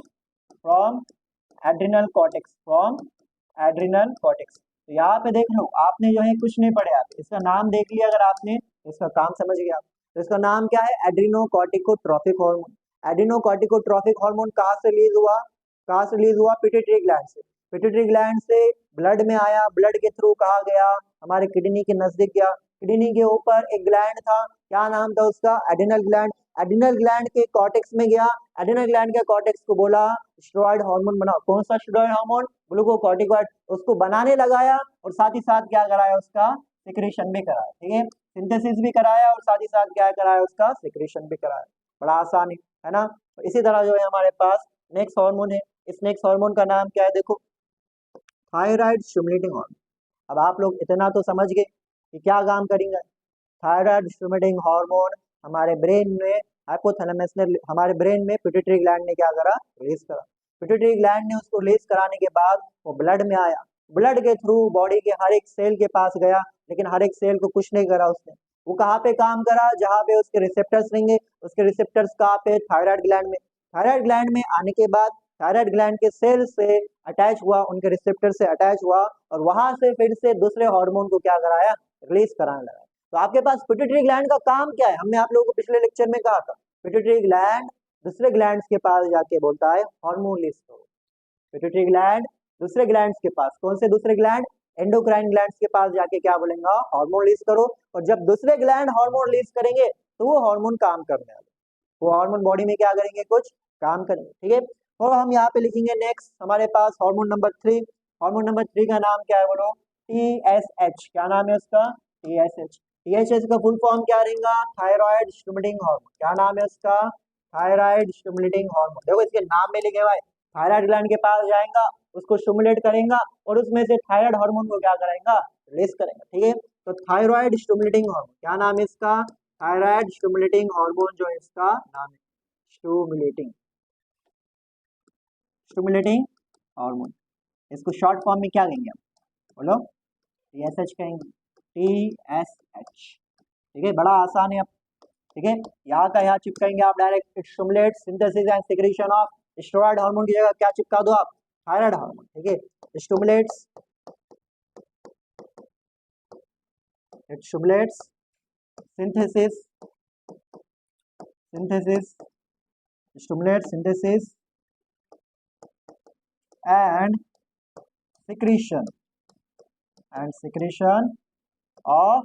एड्रिनल कॉर्टेक्स। तो यहाँ पे देख लो, आपने जो है कुछ नहीं पढ़े, आप इसका नाम देख लिया अगर आपने, इसका काम समझ गया। तो इसका नाम क्या है? एड्रिनोकॉर्टिकोट्रॉपिक हार्मोन। एड्रिनोकॉर्टिकोट्रॉपिक हार्मोन कहाँ से रिलीज हुआ? पिट्यूटरी ग्लैंड से। पिट्यूटरी ग्लैंड से ब्लड में आया, ब्लड के थ्रू कहाँ गया? हमारे किडनी के नजदीक गया। किडनी के ऊपर एक ग्लैंड था, क्या नाम था उसका? Adrenal gland. एड्रिनल ग्लैंड के कॉर्टेक्स में गया, एड्रिनल ग्लैंड के कॉर्टेक्स को बोला स्टेरॉइड हार्मोन बनाओ। कौन सा स्टेरॉइड हार्मोन? ग्लूकोकॉर्टिकॉइड। उसको बनाने लगाया और साथ ही साथ क्या कराया? उसका सिक्रीशन भी कराया। ठीक है, सिंथेसिस भी कराया और साथ ही साथ क्या कराया? उसका सिक्रीशन भी कराया। बड़ा आसान है ना? तो इसी तरह जो है हमारे पास नेक्स्ट हार्मोन है। इस नेक्स्ट हार्मोन का नाम क्या है? देखो, थायराइड स्टिमुलेटिंग हार्मोन। अब आप लोग इतना तो समझ गए कि क्या काम करेंगे। थायराइड स्टिमुलेटिंग हार्मोन हमारे ब्रेन में हाइपोथैलेमस ने, हमारे ब्रेन में पिट्यूटरी ग्लैंड ने क्या करा? रिलीज करा। पिट्यूटरी ग्लैंड ने उसको रिलीज कराने के बाद वो ब्लड में आया, ब्लड के थ्रू बॉडी के हर एक सेल के पास गया, लेकिन हर एक सेल को कुछ नहीं करा उसने। वो कहाँ पे काम करा? जहाँ पे उसके रिसेप्टर्स रहेंगे। उसके रिसेप्टर्स कहाँ पे? थायराइड ग्लैंड में। थायराइड ग्लैंड में आने के बाद थायराइड ग्लैंड के सेल से अटैच हुआ, उनके रिसेप्टर से अटैच हुआ और वहां से फिर से दूसरे हार्मोन को क्या कराया? रिलीज कराने लगा। तो आपके पास पिट्यूटरी ग्लैंड का काम क्या है? हमने आप लोगों को पिछले लेक्चर में कहा था, पिट्यूटरी ग्लैंड दूसरे ग्लैंड्स के पास जाके बोलता है हार्मोन रिलीज करो। पिट्यूटरी ग्लैंड दूसरे ग्लैंड्स के पास, कौन से दूसरे ग्लैंड? एंडोक्राइन ग्लैंड्स के पास जाके क्या बोलेगा? हार्मोन रिलीज करो। और जब दूसरे ग्लैंड हार्मोन रिलीज करेंगे तो वो हार्मोन काम करने वाले, वो हार्मोन बॉडी में क्या करेंगे? कुछ काम करेंगे। ठीक है, और हम यहाँ पे लिखेंगे नेक्स्ट हमारे पास हार्मोन नंबर 3। हार्मोन नंबर 3 का नाम क्या है? बोलो, TSH। क्या नाम है उसका? TSH। TSH का फुल फॉर्म क्या रहेगा? Thyroid stimulating hormone. क्या नाम है उसका? Thyroid stimulating hormone. देखो इसके नाम में लिखे हुआ है, थायराइड ग्लैंड के पास जाएगा, उसको स्टिमुलेट करेगा और उसमें से थायराइड हार्मोन को क्या कराएगा? रिलीज करेगा। ठीक है, तो थायराइड स्टिमुलेटिंग हार्मोन, क्या नाम है इसका? थायराइड स्टिमुलेटिंग हार्मोन जो है इसका नाम है स्टिमुलेटिंग हार्मोन। इसको शॉर्ट फॉर्म में क्या कहेंगे हम? बोलो, TSH कहेंगे। TSH। ठीक है, बड़ा आसान है अब। ठीक है, यहाँ का यहाँ चिपकाएंगे आप direct. It stimulates synthesis and secretion of steroid hormone की जगह क्या चिपका दो आप? Thyroid hormone. ठीक है, stimulates synthesis stimulates synthesis and secretion of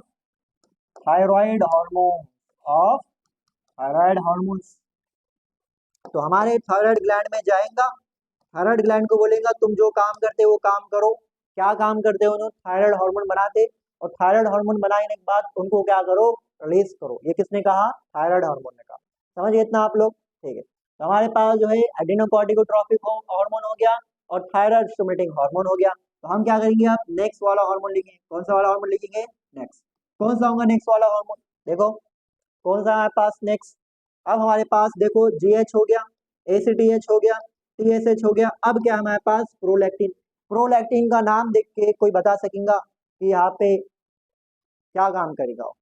thyroid hormones। तो हमारे थायराइड ग्लैंड में जाएगा, थायराइड ग्लैंड को बोलेगा तुम जो काम करते हो वो काम करो। क्या काम करते हो? थायराइड हार्मोन बनाते और थायराइड हार्मोन बनाने के बाद उनको क्या करो, रिलीज करो। ये किसने कहा, थायराइड हार्मोन ने कहा। समझ गए इतना आप लोग, ठीक है। तो हमारे पास जो है एडिनोकॉर्टिकोट्रोपिक हार्मोन हो गया और थायराइड स्टिमुलेटिंग हार्मोन हो गया। तो हम क्या करेंगे, आप नेक्स्ट वाला हार्मोन लिखेंगे। कौन सा वाला हार्मोन लिखेंगे, नेक्स्ट। कौन सा होगा नेक्स्ट वाला हार्मोन, देखो कौन सा हमारे पास नेक्स्ट। अब हमारे पास देखो जीएच हो गया, एसीटीएच हो गया, टीएसएच हो गया। अब क्या हमारे पास प्रोलैक्टिन। प्रोलैक्टिन का नाम देख के कोई बता सकेगा कि यहाँ पे क्या काम करेगा,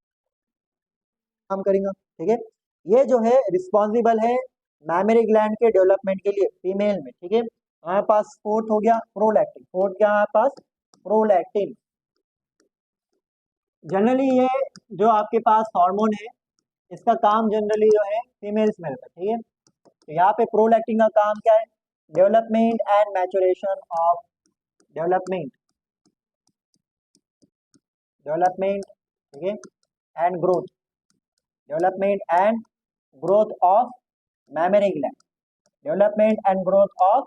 काम करेगा, ठीक है। ये जो है रिस्पॉन्सिबल है मैमरी ग्लैंड के डेवलपमेंट के लिए फीमेल में, ठीक है। हमारे पास फोर्थ हो गया प्रोलैक्टिन। फोर्थ क्या हमारे पास, प्रोलैक्टिन। जनरली ये जो आपके पास हार्मोन है इसका काम जनरली जो है फीमेल्स में रहता है, ठीक है। तो यहाँ पे प्रोलैक्टिन का काम क्या है, development and maturation of development, development, ठीक है, and growth, development and growth of mammary gland, development and growth of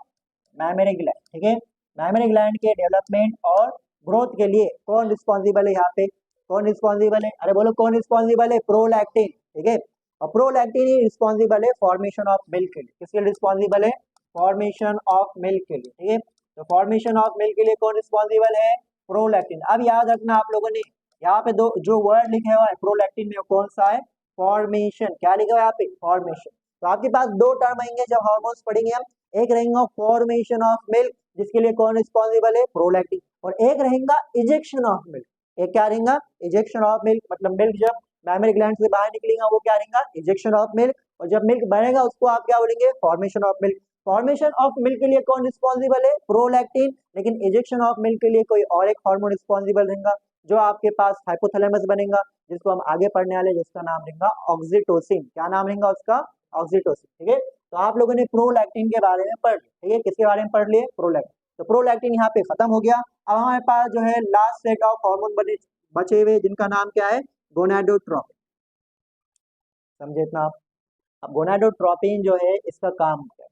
mammary gland, ठीक है। मैमरी ग्लैंड के डेवलपमेंट और ग्रोथ के लिए कौन रिस्पॉन्सिबल है, यहाँ पे कौन रिस्पॉन्सिबल है, अरे बोलो कौन रिस्पॉन्सिबल है, प्रोलैक्टिन, ठीक है। और प्रोलैक्टिन ही रिस्पॉन्सिबल है फॉर्मेशन ऑफ मिल्क के लिए। किसके लिए रिस्पॉन्सिबल है, फॉर्मेशन ऑफ मिल्क के लिए, ठीक है। तो फॉर्मेशन ऑफ मिल्क के लिए कौन रिस्पॉन्सिबल है, प्रोलैक्टिन। अब याद रखना आप लोगों ने यहाँ पे दो जो वर्ड लिखे हुआ है प्रोलैक्टिन में, कौन सा है, फॉर्मेशन। क्या लिखा हुआ है यहाँ पे, फॉर्मेशन। तो आपके पास दो टर्म आएंगे जब हार्मोन्स पढ़ेंगे हम, एक रहेगा फॉर्मेशन ऑफ मिल्क जिसके लिए कौन रिस्पॉन्सिबल है, प्रोलैक्टिन, और एक रहेगा इजेक्शन ऑफ मिल्क। एक क्या रहेगा, इजेक्शन ऑफ मिल्क, मतलब मिल्क जब मैमरी ग्लैंड से बाहर निकलेगा वो क्या रहेगा, इजेक्शन ऑफ मिल्क, और जब मिल्क बनेगा उसको आप क्या बोलेंगे, formation of milk. Formation of milk के लिए कौन रिस्पॉन्सिबल है, प्रोलैक्टिन, लेकिन इजेक्शन ऑफ मिल्क के लिए कोई और एक हार्मोन रिस्पॉन्सिबल रहेगा जो आपके पास हाइपोथैलेमस बनेगा, जिसको हम आगे पढ़ने वाले, जिसका नाम रहेगा ऑक्सीटोसिन। क्या नाम रहेगा उसका, ऑक्सीटोसिन, ठीक है। तो आप लोगों ने प्रोलैक्टिन के बारे में पढ़ लिया, ठीक है, किसके बारे में पढ़ लिए, प्रोलैक्टिन। तो प्रोलैक्टिन यहाँ पे खत्म हो गया। अब हमारे पास जो है लास्ट सेट ऑफ हार्मोन बचे हुए जिनका नाम क्या है, गोनाडोट्रोपिन। समझे इतना आप। अब गोनाडोट्रोपिन जो है इसका काम क्या है,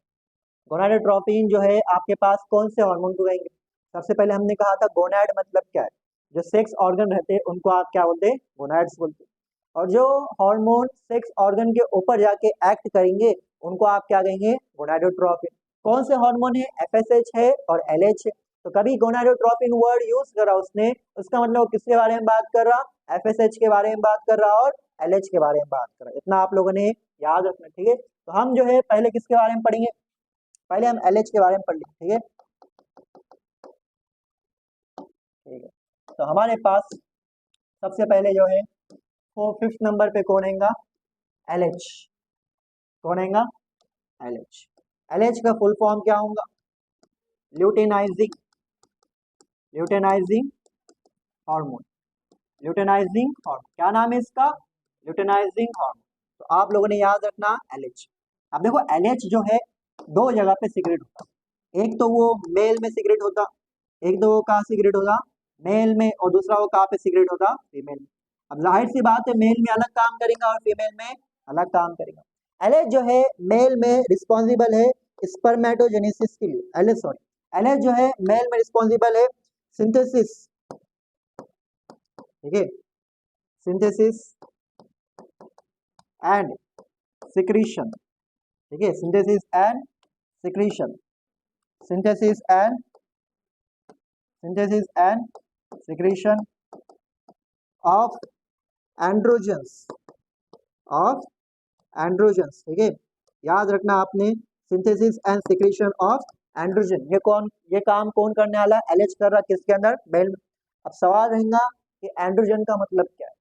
गोनाडोट्रोपिन जो है आपके पास कौन से हार्मोन को कहेंगे। सबसे पहले हमने कहा था गोनाड मतलब क्या है, जो सेक्स ऑर्गन रहते हैं उनको आप क्या बोलते हैं, गोनाड्स बोलते हैं। और जो हार्मोन सेक्स ऑर्गन के ऊपर जाके एक्ट करेंगे उनको आप क्या कहेंगे, गोनाडोट्रोपिन। कौन से हार्मोन है, एफएसएच है और एलएच है। तो कभी गोनाडोट्रोपिन वर्ड यूज करा उसने, उसका मतलब किसके बारे में बात कर रहा, एफएसएच के बारे में बात कर रहा और एलएच के बारे में बात कर रहा। इतना आप लोगों ने याद रखना, ठीक है। तो हम जो है पहले किसके बारे में पढ़ेंगे, पहले हम एलएच के बारे में पढ़ लेंगे, ठीक है, ठीक है। तो हमारे पास सबसे पहले जो है वो 5th नंबर पे कौन आएगा, एलएच। कौन आएगा, एलएच। एलएच का फुल फॉर्म क्या होगा, luteinising, luteinising hormone, luteinising hormone. क्या नाम है इसका, ल्यूटेनाइजिंग हार्मोन। तो आप लोगों ने याद रखना एलएच। अब देखो एलएच जो है दो जगह पे सिगरेट होता, एक तो वो मेल में सिगरेट होता, एक तो वो कहाँ सिगरेट होता, मेल में, और दूसरा वो कहाँ पे सिगरेट होता, फीमेल में। अब जाहिर सी बात है मेल में अलग काम करेगा और फीमेल में अलग काम करेगा। एलएच जो है मेल में रिस्पॉन्सिबल है स्पर्मेटोजेनेसिस के लिए, एलएच सॉरी, एलएच जो है मेल में रिस्पॉन्सिबल है सिंथेसिस, ठीक है, सिंथेसिस एंड सिक्रीशन, ठीक है, synthesis and secretion, synthesis and secretion of androgens, of androgens, ठीक है। याद रखना आपने, synthesis and secretion of androgen, ये काम कौन करने वाला, एलएच कर रहा, किसके अंदर, मेल में। अब सवाल रहेगा कि एंड्रोजन का मतलब क्या है,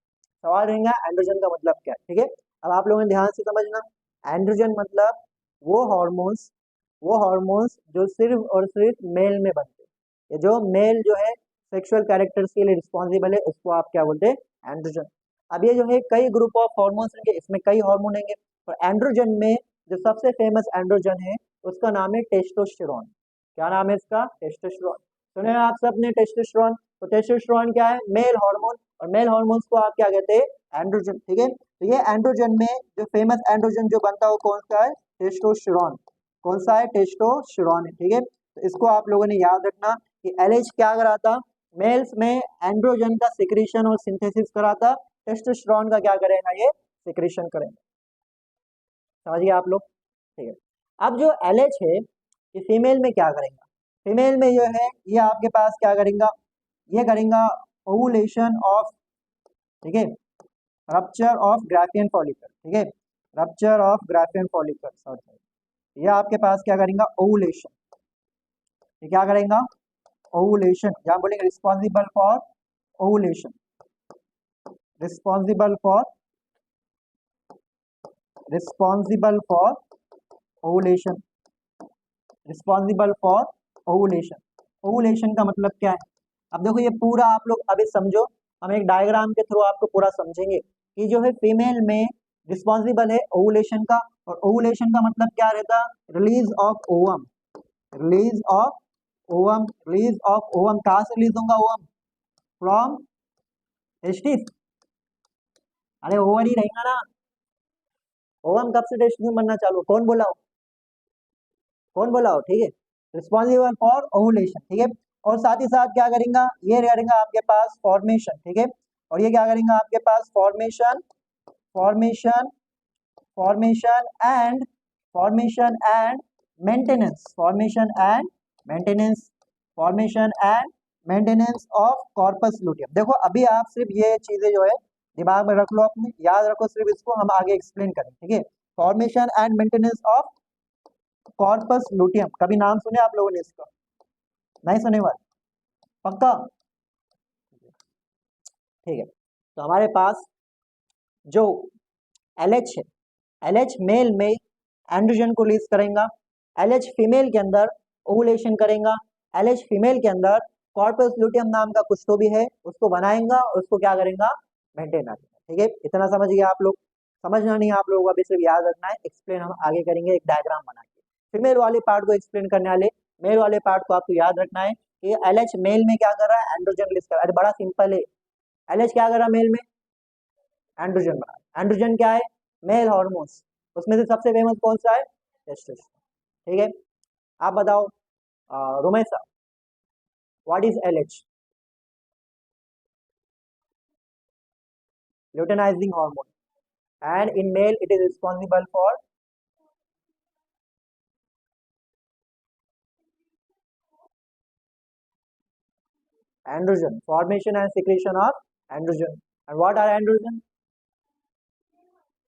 सवाल रहेगा एंड्रोजन का मतलब क्या है, ठीक है। अब आप लोगों ने ध्यान से समझना, एंड्रोजन मतलब वो हार्मोन्स जो सिर्फ और सिर्फ मेल में बनते हैं, ये जो मेल जो है सेक्सुअल कैरेक्टर्स के लिए रिस्पॉन्सिबल है उसको आप क्या बोलते हैं, एंड्रोजन। अब ये जो है कई ग्रुप ऑफ हार्मोन्स होंगे, इसमें कई हार्मोन होंगे, और एंड्रोजन में जो सबसे फेमस एंड्रोजन है उसका नाम है टेस्टोस्टेरोन। क्या नाम है इसका, टेस्टोस्टेरोन। सुने आप सबने टेस्टोस्टेरोन। तो टेस्टोस्टेरोन क्या है, मेल हार्मोन, और मेल हार्मोन्स को आप क्या कहते हैं, एंड्रोजन, ठीक है। तो ये एंड्रोजन में जो फेमस एंड्रोजन जो बनता है वो कौन सा है, टेस्टोस्टेरोन। कौन सा है, टेस्टोस्टेरोन है, ठीक है। तो इसको आप लोगों ने याद रखना कि एलएच क्या कराता, मेल्स में एंड्रोजन का सिक्रीशन और सिंथेसिस कराता, टेस्टोस्टेरोन का क्या करेगा, ये सिक्रीशन करेगा। समझिए आप लोग, ठीक है। अब जो LH है ये फीमेल में क्या करेगा, फीमेल में जो है ये आपके पास क्या करेगा, ये करेगा ओवुलेशन ऑफ, ठीक है, रप्चर ऑफ ग्राफियन फॉलिकल, ठीक है, rupture of Graafian follicle, sorry, ये आपके पास क्या करेगा, ओवुलेशन, ये क्या करेगा, ओवुलेशन, जहाँ बोलेंगे responsible for ovulation, responsible for ovulation, responsible for ovulation. Ovulation का मतलब क्या है, अब देखो ये पूरा आप लोग अभी समझो, हम एक डायग्राम के थ्रू आपको पूरा समझेंगे कि जो है फीमेल में रिस्पॉन्सिबल है ओवुलेशन का, और ओवुलेशन का मतलब क्या रहता, release of ovum, release of ovum, release of ovum, कहाँ से रिलीज होगा ओवम, फ्रॉम टेस्टिस, अरे ओवर ही रहेगा ना, ओवम कब से टेस्टिस बनना चालू, कौन बोला हो, कौन बोला हो, ठीक है, रिस्पॉन्सिबल फॉर ओवुलेशन, ठीक है। और साथ ही साथ क्या करेंगे, ये करेंगे आपके पास फॉर्मेशन, ठीक है, और ये क्या करेंगे आपके पास formation, formation, formation and maintenance, formation and maintenance, formation and maintenance of corpus luteum. देखो अभी आप सिर्फ ये चीजें जो है दिमाग में रख लो, अपने याद रखो, सिर्फ इसको हम आगे एक्सप्लेन करें, ठीक है। Formation and maintenance of corpus luteum, कभी नाम सुने आप लोगों ने इसका, नहीं सुने वाले, पक्का, ठीक है। तो हमारे पास जो LH है, LH मेल में एंड्रोजन को रिलीज करेगा, LH फीमेल के अंदर ओवुलेशन करेगा, LH फीमेल के अंदर कॉर्पस लुटियम नाम का कुछ तो भी है, उसको बनाएगा और उसको क्या करेगा, मेंटेन रखेगा, ठीक है। इतना समझ गया आप लोग, समझना नहीं आप लोगों को, अभी सिर्फ याद रखना है, एक्सप्लेन हम आगे करेंगे एक डायग्राम बना के। फीमेल वाले पार्ट को एक्सप्लेन करने वाले, मेल वाले पार्ट को आपको याद रखना है कि LH मेल में क्या कर रहा है, एंड्रोजन रिलीज कर रहा है, अरे बड़ा सिंपल है, LH क्या कर रहा है मेल में, एंड्रोजन बना, एंड्रोजन क्या है, मेल हार्मोन्स, उसमें से सबसे फेमस कौन सा है, टेस्टोस्टेरोन, ठीक है। आप बताओ Romesa, what is LH, luteinizing hormone, and in male it is responsible for androgen, formation and secretion of androgen. And what are androgen,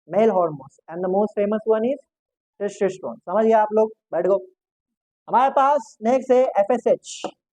male hormones, and the most famous one is testosterone. समझ गए आप लोग, बैठ गो। हमारे पास नेक्स्ट है FSH,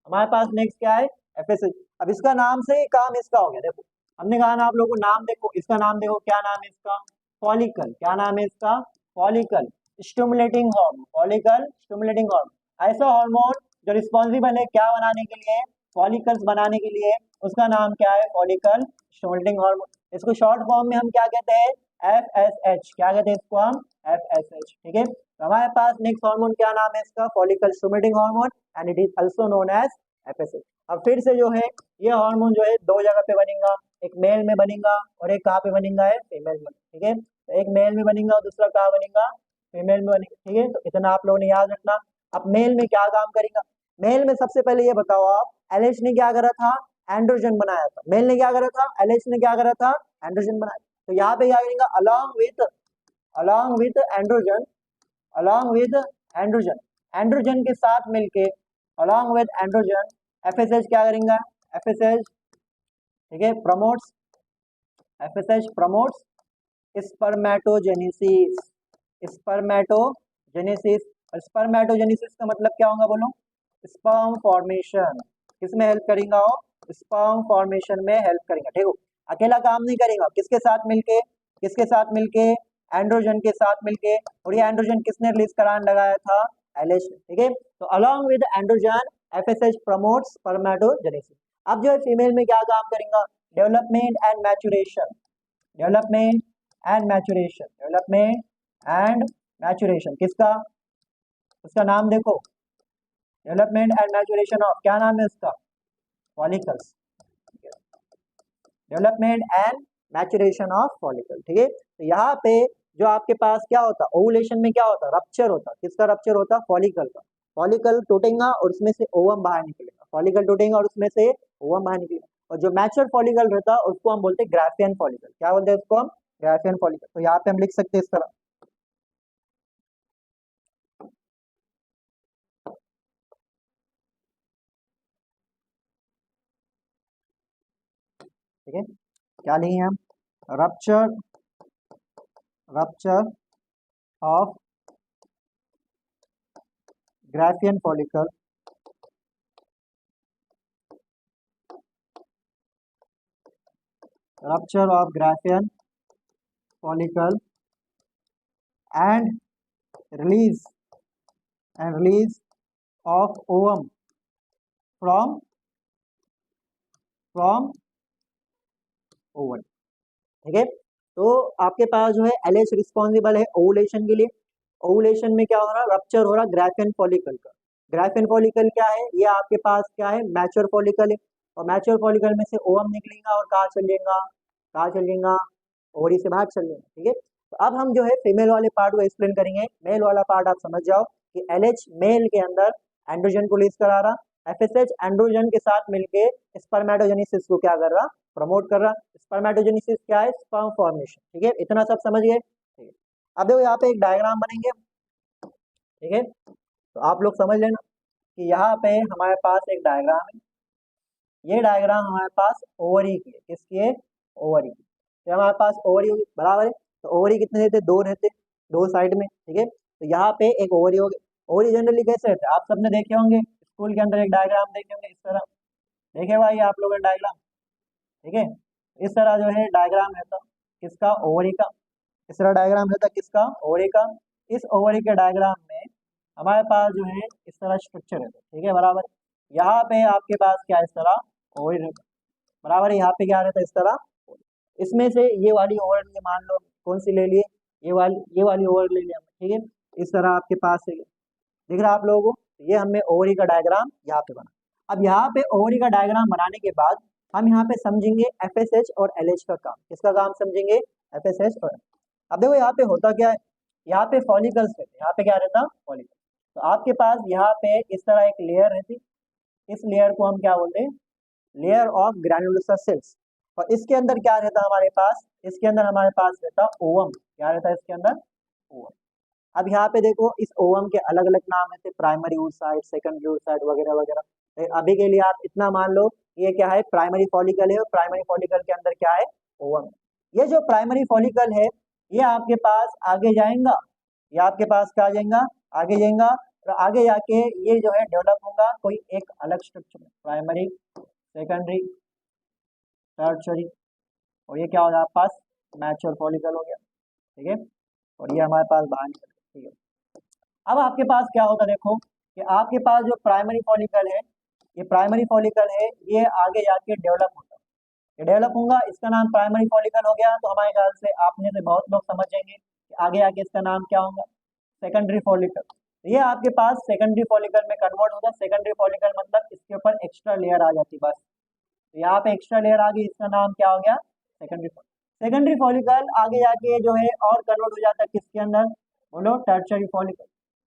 हमारे पास नेक्स्ट क्या है, FSH। अब इसका नाम से ही काम इसका हो गया, देखो हमने कहा ना आप लोगों को, नाम देखो, इसका नाम देखो, क्या नाम है इसका, फॉलिकल, क्या नाम है इसका, follicle stimulating hormone, follicle stimulating hormone, ऐसा हार्मोन जो रिस्पॉन्सिबल है क्या बनाने के लिए, फॉलिकल्स बनाने के लिए, उसका नाम क्या है, फॉलिकल स्टिमुलेटिंग हार्मोन। इसको शॉर्ट फॉर्म में हम क्या कहते हैं, FSH, क्या कहते हैं इसको हम, FSH, ठीक है। तो हमारे पास नेक्स्ट हार्मोन क्या नाम है इसका, follicle stimulating hormone, and it is also known as FSH। अब फिर से जो है ये हार्मोन जो है दो जगह पे बनेगा, एक मेल में बनेगा और एक कहाँ पे बनेगा है, फीमेल में, ठीक है। तो एक मेल में बनेगा और दूसरा कहाँ बनेगा, फीमेल में बनेगा, ठीक है। तो इतना आप लोगों ने याद रखना। अब मेल में क्या काम करेगा, मेल में सबसे पहले ये बताओ आप, LH ने क्या करा था, एंड्रोजन बनाया था, मेल ने क्या करा था, LH ने क्या करा था, एंड्रोजन बनाया। तो यहाँ पे क्या करेगा, along with androgen, along with androgen, androgen के साथ मिलके along with एंड्रोजन FSH क्या करेंगे, FSH, ठीक है, promotes, FSH promotes spermatogenesis, spermatogenesis. Spermatogenesis का मतलब क्या होगा बोलो, स्पर्म फॉर्मेशन, किसमें हेल्प करेगा हो, स्पर्म फॉर्मेशन में हेल्प करेगा, ठीक है। अकेला काम नहीं करेगा, किसके साथ मिलके, किसके साथ मिलके, एंड्रोजन के साथ मिलके, और ये एंड्रोजन किसने रिलीज कराने लगाया था, LH, ठीक है। तो along with androgen FSH promotes spermatogenesis. अब जो है फीमेल में क्या काम करेगा, development and maturation, development and maturation, development and maturation किसका, उसका नाम देखो, डेवलपमेंट एंड मैचुरेशन ऑफ, क्या नाम है उसका, follicles, development and maturation of follicle, ठीक है। तो यहाँ पे जो आपके पास क्या होता, ओवुलेशन में क्या होता, रप्चर होता, किसका रप्चर होता, फॉलिकल का, फॉलिकल टूटेगा और उसमें से ओवम बाहर निकलेगा, फॉलिकल टूटेंगे और उसमें से ओवम बाहर निकलेगा। और जो मैच्योर फॉलिकल रहता है उसको हम बोलते हैं ग्राफियन फॉलिकल। क्या बोलते हैं उसको हम? Graafian follicle. तो यहाँ पे हम लिख सकते हैं इस तरह, ठीक है। क्या लिखे हम? Rupture rupture of Graafian follicle rupture of Graafian follicle and release of ovum from Oval, ठीक है। तो आपके पास जो है एलएच रिस्पॉन्सिबल है ओवुलेशन के लिए। ओवुलेशन में क्या हो रहा है? रप्चर हो रहा ग्राफियन फॉलिकल का। ग्राफियन फॉलिकल क्या है? ये आपके पास क्या है? मैच्योर फॉलिकल है। और मैच्योर फॉलिकल में से ओवम निकलेगा और कहाँ चलेगा? कहाँ चलेगा? ओवरी से बाहर चल जाएगा, ठीक है। तो अब हम जो है फीमेल वाले पार्ट को एक्सप्लेन करेंगे। मेल वाला पार्ट आप समझ जाओ कि एलएच मेल के अंदर एंड्रोजन को रिलीज करा रहा, एफएसएच एंड्रोजन के साथ मिलके स्पर्मेटोजेनेसिस को क्या कर रहा? प्रमोट कर रहा। स्पर्मेटोजेनेसिस क्या है? स्पर्म फॉर्मेशन, ठीक है। इतना सब समझ गए, ठीक है। अब देखो यहाँ पे एक डायग्राम बनेंगे, ठीक है। तो आप लोग समझ लेना कि यहाँ पे हमारे पास एक डायग्राम है। ये डायग्राम हमारे पास ओवरी की है। किसकी है? ओवरी की। तो हमारे पास ओवरी होगी, बराबर है। तो ओवरी कितने रहते? दो रहते, दो साइड में, ठीक है। तो यहाँ पे एक ओवरी होगी। ओवरी जनरली कैसे रहते हैं? आप सबने देखे होंगे स्कूल के अंदर, एक डायग्राम देखे होंगे इस तरह। देखे भाई आप लोग डायग्राम, ठीक है। इस तरह जो है डायग्राम रहता किसका? ओवरी का। इस तरह डायग्राम रहता किसका? ओवरी का। इस ओवरी के डायग्राम में हमारे पास जो है इस तरह स्ट्रक्चर रहता, ठीक है, बराबर। यहाँ पे आपके पास क्या इस तरह ओवरी रहता, बराबर है। यहाँ पे क्या रहता है? इस तरह। इसमें से ये वाली ओवर ये मान लो कौन सी ले लिए? ये वाली ओवर ले लिया, ठीक है। इस तरह आपके पास है, दिख रहा है आप लोगों को? ये हमने ओवरी का डायग्राम यहाँ पे बना। अब यहाँ पे ओवरी का डायग्राम बनाने के बाद हम यहाँ पे समझेंगे एफएसएच और एलएच का काम। किसका काम समझेंगे? एफएसएच और। अब देखो यहाँ पे होता क्या है, यहाँ पे फॉलिकल्स रहते, यहाँ पे क्या रहता? फॉलिकल। तो आपके पास यहाँ पे इस तरह एक लेयर रहती, इस लेयर को हम क्या बोलते हैं? Layer of granulosa cells. और इसके अंदर क्या रहता हमारे पास? इसके अंदर हमारे पास रहता ओवम। क्या रहता है इसके अंदर? ओवम। अब यहाँ पे देखो इस ओवम के अलग अलग नाम है, प्राइमरी oocyte, सेकेंडरी oocyte वगैरह वगैरह। अभी के लिए आप इतना मान लो ये क्या है? प्राइमरी फॉलिकल है। और प्राइमरी फॉलिकल के अंदर क्या है? ओवम। ये जो प्राइमरी फॉलिकल है ये आपके पास आगे जाएगा, ये आपके पास क्या जाएगा? आगे जाएगा। और आगे जाके ये जो है डेवलप होगा कोई एक अलग स्ट्रक्चर में, प्राइमरी, सेकेंडरी, टर्शरी। और ये क्या हो गया आपके पास? मैच्योर फॉलिकल हो गया, ठीक है। और ये हमारे पास बाहर निकल गया, ठीक है। अब आपके पास क्या होगा? देखो कि आपके पास जो प्राइमरी फॉलिकल है, ये प्राइमरी फॉलिकल है, ये आगे जाके डेवलप होता है। ये डेवलप होगा, इसका नाम प्राइमरी फॉलिकल हो गया। तो हमारे ख्याल से आपने से बहुत लोग समझ जाएंगे कि आगे आके इसका नाम क्या होगा? Secondary follicle. ये आपके पास सेकेंडरी फॉलिकल में कन्वर्ट होगा। सेकेंडरी फॉलिकल मतलब इसके ऊपर एक्स्ट्रा लेयर आ जाती बस। तो यहाँ पे एक्स्ट्रा लेयर आ गई, इसका नाम क्या हो गया? Secondary follicle. सेकेंडरी फॉलिकल आगे जाके जो है और कन्वर्ट हो जाता है किसके अंदर? बोलो, टर्शरी फॉलिकल।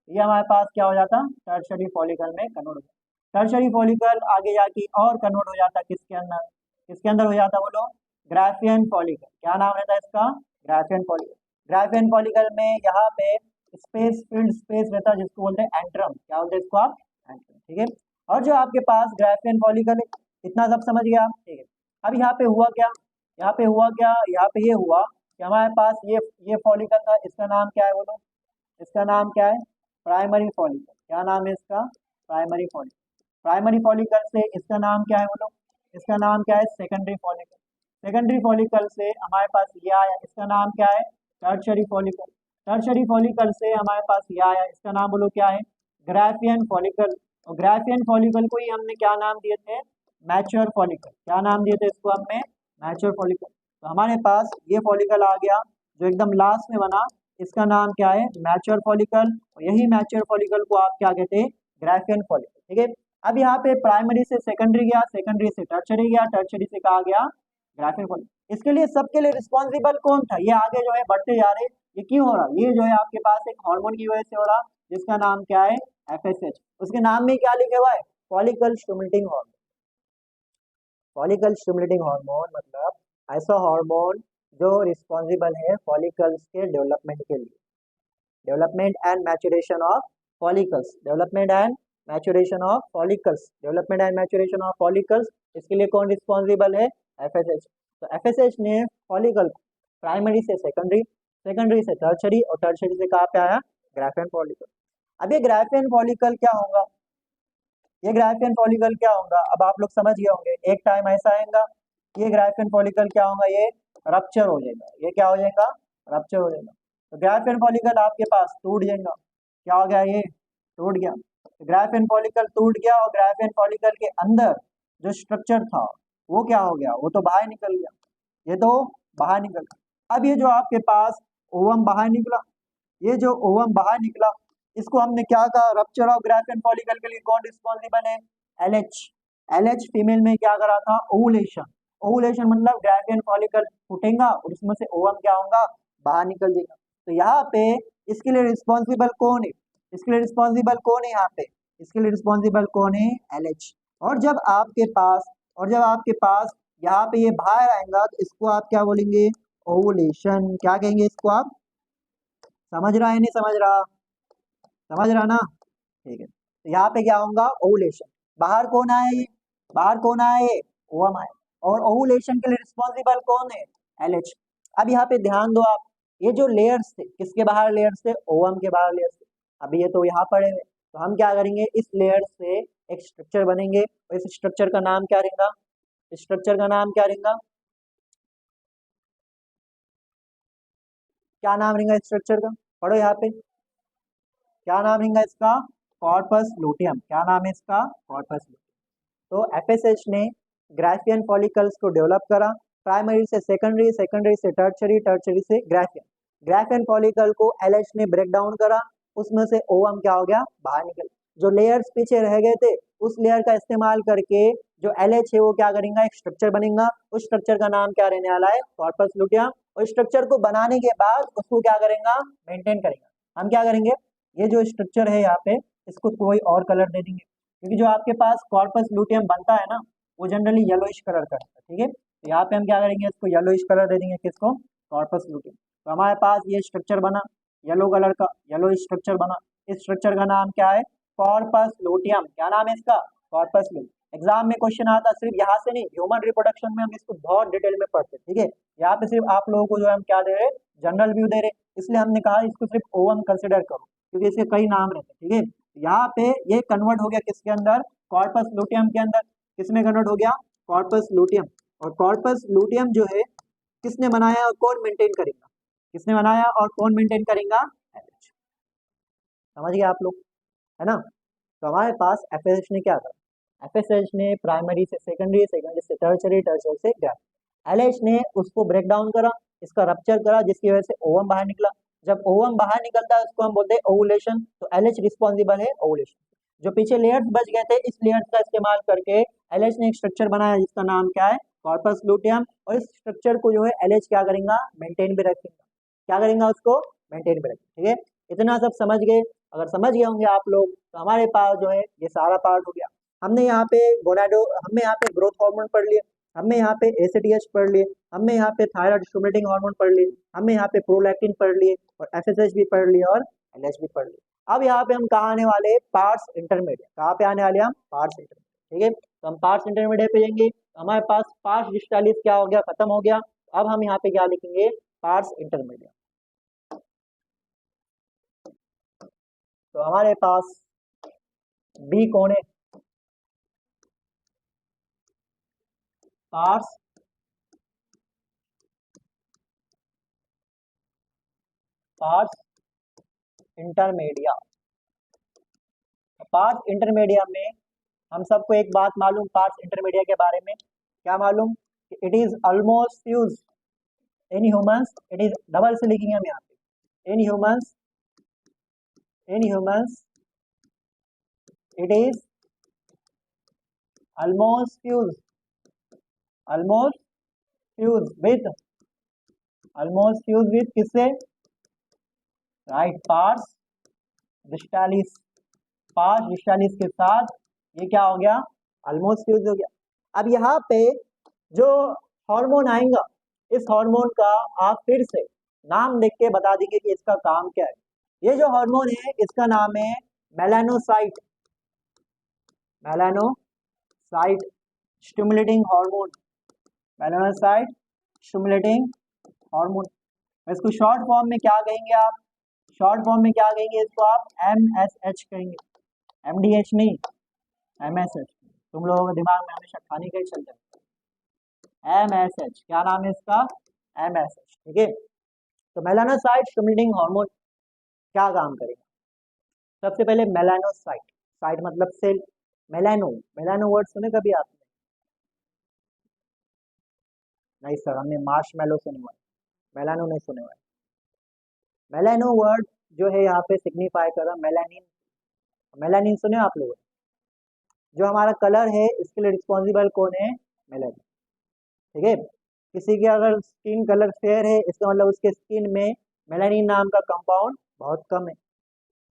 ये हमारे पास क्या हो जाता? टर्शरी फॉलिकल में कन्वर्ट हो जाता। टर्शरी फॉलिकल आगे जाके और कन्वर्ट हो जाता किसके अंदर? किसके अंदर हो जाता? बोलो, ग्राफियन फॉलिकल। क्या नाम रहता है इसका? Graafian follicle. ग्राफियन फॉलिकल में यहाँ पे स्पेस, फील्ड स्पेस रहता है जिसको बोलते हैं एंट्रम। क्या बोलते हैं इसको आप? एंट्रम, ठीक है। और जो आपके पास ग्राफियन फॉलिकल है, इतना सब समझ गया, ठीक है। अब यहाँ पे हुआ क्या? यहाँ पे हुआ क्या? यहाँ पे ये हुआ कि हमारे पास ये फॉलिकल था, इसका नाम क्या है? बोलो, इसका नाम क्या है? Primary follicle. क्या नाम है इसका? Primary follicle. प्राइमरी फॉलिकल से इसका नाम क्या है? बोलो, इसका नाम क्या है? Secondary follicle. सेकेंडरी फॉलिकल से हमारे पास ये आया, इसका नाम क्या है? Tertiary follicle. टर्शरी फॉलिकल से हमारे पास ये आया, इसका नाम बोलो क्या है? Graafian follicle. और ग्राफियन फॉलिकल को ही हमने क्या नाम दिए थे? Mature follicle. क्या नाम दिए थे इसको हमने? Mature follicle. तो हमारे पास ये फॉलिकल आ गया जो एकदम लास्ट में बना, इसका नाम क्या है? Mature follicle. और यही मैच्योर फॉलिकल को आप क्या कहते हैं? ग्राफियन फॉलिकल, ठीक है। अब यहाँ पे प्राइमरी से सेकेंडरी गया, सेकेंडरी से टर्शरी गया, टर्शरी से कहा गया? Graafian follicle. इसके लिए सबके लिए रिस्पॉन्सिबल कौन था? ये आगे जो है बढ़ते जा रहे, ये क्यों हो रहा? ये जो है आपके पास एक हार्मोन की वजह से हो रहा, जिसका नाम क्या है? एफएसएच। उसके नाम में क्या लिखा हुआ है? Follicle stimulating hormone. Follicle stimulating hormone मतलब ऐसा हार्मोन जो रिस्पॉन्सिबल है फॉलिकल्स के डेवलपमेंट के लिए, development and maturation of follicles, development and maturation of follicles, development and maturation of follicles. इसके लिए कौन रिस्पॉन्सिबल है? एफएसएच। तो एफएसएच ने फॉलिकल प्राइमरी से सेकेंडरी, सेकेंडरी से टर्शरी और टर्शरी से कहाँ पे आया? Graafian follicle. अब ये ग्राफियन फॉलिकल क्या होगा? ये ग्राफियन फॉलिकल क्या होगा? अब आप लोग समझ गए होंगे, एक टाइम ऐसा आएगा ये ग्राफियन फॉलिकल क्या होगा? ये रप्चर हो जाएगा। ये क्या हो जाएगा? रप्चर हो जाएगा। तो ग्राफियन फॉलिकल आपके पास टूट जाएगा। क्या हो गया? ये टूट गया। तो ग्राफियन फॉलिकल टूट गया और ग्राफियन फॉलिकल के अंदर जो स्ट्रक्चर था वो क्या हो गया? वो तो बाहर निकल गया। ये तो बाहर निकल गया। अब ये जो आपके पास ओवम बाहर निकला, ये जो ओवम बाहर निकला इसको हमने क्या कहा? रप्चर ऑफ ग्राफियन फॉलिकल के लिए कौन रिस्पॉन्सिबल है? एलएच। एलएच फीमेल में क्या करा था? ओवुलेशन। ओवुलेशन मतलब ग्राफियन फॉलिकल फूटेगा और उसमें से ओवम क्या होगा? बाहर निकल जाएगा। तो यहाँ पे इसके लिए रिस्पॉन्सिबल कौन है? इसके लिए रिस्पॉन्सिबल कौन है? यहाँ पे इसके लिए रिस्पॉन्सिबल कौन है? एलएच। और जब आपके पास यहाँ पे ये बाहर आएगा तो इसको आप क्या बोलेंगे? ओवुलेशन। क्या कहेंगे इसको आप? समझ रहा है नहीं समझ रहा? समझ रहा ना? ठीक है। तो यहाँ पे क्या होगा? ओवुलेशन। बाहर कौन आए? बाहर कौन आए? ओवम आए। और ओवुलेशन के लिए रिस्पॉन्सिबल कौन है? एलएच। अब यहाँ पे ध्यान दो आप, ये जो लेयर्स थे किसके बाहर लेयर्स थे? ओवम के बाहर लेयर्स थे। अभी ये तो यहाँ पड़े हुए, तो हम क्या करेंगे? इस लेयर से एक स्ट्रक्चर बनेंगे और इस स्ट्रक्चर का नाम क्या रहेगा? स्ट्रक्चर का नाम क्या रहेगा? क्या नाम रहेगा स्ट्रक्चर का? पढ़ो यहाँ पे, क्या नाम रहेगा इसका? Corpus luteum. क्या नाम है इसका? Corpus luteum. तो एफएसएच ने ग्राफियन फॉलिकल्स को डेवलप करा, प्राइमरी से सेकेंडरी, सेकेंडरी से टर्शरी, टर्शरी से ग्राफियन। ग्राफियन फॉलिकल को एलएच ने ब्रेक डाउन करा, उसमें से ओवम क्या हो गया? बाहर निकल। जो लेयर्स पीछे रह गए थे उस लेयर का इस्तेमाल करके जो एलएच है वो क्या करेगा? एक स्ट्रक्चर बनेगा। उस स्ट्रक्चर का नाम क्या रहने वाला है? Corpus luteum. और स्ट्रक्चर को बनाने के बाद उसको क्या करेगा? मेंटेन करेगा। हम क्या करेंगे? ये जो स्ट्रक्चर है यहाँ पे इसको कोई और कलर दे देंगे, क्योंकि जो आपके पास कॉर्पस लूटियम बनता है ना वो जनरली येलोइश कलर का रहता है। ठीक है, तो यहाँ पे हम क्या करेंगे? इसको येलोइश कलर दे देंगे। किसको? Corpus luteum. तो हमारे पास ये स्ट्रक्चर बना येलो कलर का, येलो स्ट्रक्चर बना। इस स्ट्रक्चर का नाम क्या है? Corpus luteum. क्या नाम है इसका? Corpus luteum. एग्जाम में क्वेश्चन आता सिर्फ यहाँ से नहीं, ह्यूमन रिप्रोडक्शन में हम इसको बहुत डिटेल में पढ़ते हैं। ठीक है, यहाँ पे सिर्फ आप लोगों को जो है हम क्या दे रहे हैं? जनरल व्यू दे रहे, इसलिए हमने कहा इसको सिर्फ ओवम कंसिडर करो, क्योंकि इसके कई नाम रहते हैं। ठीक है, यहाँ पे ये कन्वर्ट हो गया किसके अंदर? कॉर्पस लूटियम के अंदर। किसमें कन्वर्ट हो गया? Corpus luteum. और कॉर्पस लूटियम जो है किसने बनाया और कौन मेंटेन करेगा? किसने बनाया और कौन मेंटेन करेगा? LH। समझ गए आप लोग, है ना? तो हमारे पास एफएसएच ने क्या करा? एफएसएच ने प्राइमरी से सेकेंडरी, सेकेंडरी से टर्शरी, टर्शरी से ग्राफियन। एलएच ने उसको ब्रेक डाउन करा, इसका रप्चर करा, जिसकी वजह से ओवम बाहर निकला। जब ओवम बाहर निकलता है उसको हम बोलते हैं ओवुलेशन। तो एलएच रिस्पॉन्सिबल है ओवुलेशन। जो पीछे लेयर्स बच गए थे इस लेयर्स का इस्तेमाल करके एलएच ने एक स्ट्रक्चर बनाया जिसका नाम क्या है? Corpus luteum. और इस स्ट्रक्चर को जो है एलएच क्या करेगा? मेंटेन भी रखेगा। क्या करेगा? उसको मेंटेन भी रखेगा। ठीक है, इतना सब समझ गए? अगर समझ गए होंगे आप लोग तो हमारे पास जो है ये सारा पार्ट हो गया। हमने यहाँ पे गोनाडो, हमने यहाँ पे ग्रोथ हार्मोन पढ़ लिए, हमने यहाँ पे एसीटीएच पढ़ लिए, हमने यहाँ पे थायराइड स्टिमुलेटिंग हार्मोन पढ़ लिए, हमने यहाँ पे प्रोलैक्टिन पढ़ लिए और एफएसएच भी पढ़ लिए और एलएच भी पढ़ लिए। अब यहाँ पे हम कहाँ आने वाले? Parts intermediate. कहाँ पे आने वाले हम? Parts intermediate. ठीक है, तो हम पार्ट्स इंटरमीडिएट पे जाएंगे। हमारे पास पार्ट्स डिस्टालिस क्या हो गया? खत्म हो गया। अब हम यहाँ पे क्या लिखेंगे? Parts intermediate. तो हमारे पास बी कौन है? Parts parts intermedia. Parts intermedia में हम सबको एक बात मालूम पार्ट्स इंटरमीडिया के बारे में। क्या मालूम? It is almost fuse in humans. It is double से लिखेंगे हम यहाँ पे। In humans it is almost fuse, almost fuse with, almost fuse with किससे? Right, parts distalis. Parts distalis के साथ ये क्या हो गया, ऑलमोस्ट फ्यूज हो गया। अब यहाँ पे जो हार्मोन आएगा, इस हार्मोन का आप फिर से नाम देख के बता देंगे कि इसका काम क्या है। ये जो हार्मोन है इसका नाम है melanocyte, melanocyte stimulating hormone, melanocyte stimulating hormone. इसको शॉर्ट फॉर्म में क्या कहेंगे आप, शॉर्ट फॉर्म में क्या कहेंगे इसको आप MSH कहेंगे, MDH नहीं, MSH। तुम लोगों के दिमाग में हमेशा खाने का ही चलता है। MSH क्या नाम है इसका, MSH, ठीक है। तो मेलानोसाइट स्टिमुलेटिंग हार्मोन क्या काम करेगा, सबसे पहले मेलानोसाइट, साइट मतलब सेल, मेलानो, मेलानो वर्ड सुने कभी आपने, नहीं सर हमने मार्शमैलो सुने हुआ है, मेलानो नहीं सुने हुआ है। मेलानो वर्ड जो है यहाँ पे सिग्निफाई कर रहा मेलानिन, मेलानिन सुने आप लोग, जो हमारा कलर है इसके लिए रिस्पॉन्सिबल कौन है, मेलानिन, ठीक है। किसी की अगर स्किन कलर फेयर है इसका मतलब उसके स्किन में मेलानिन नाम का कंपाउंड बहुत कम है,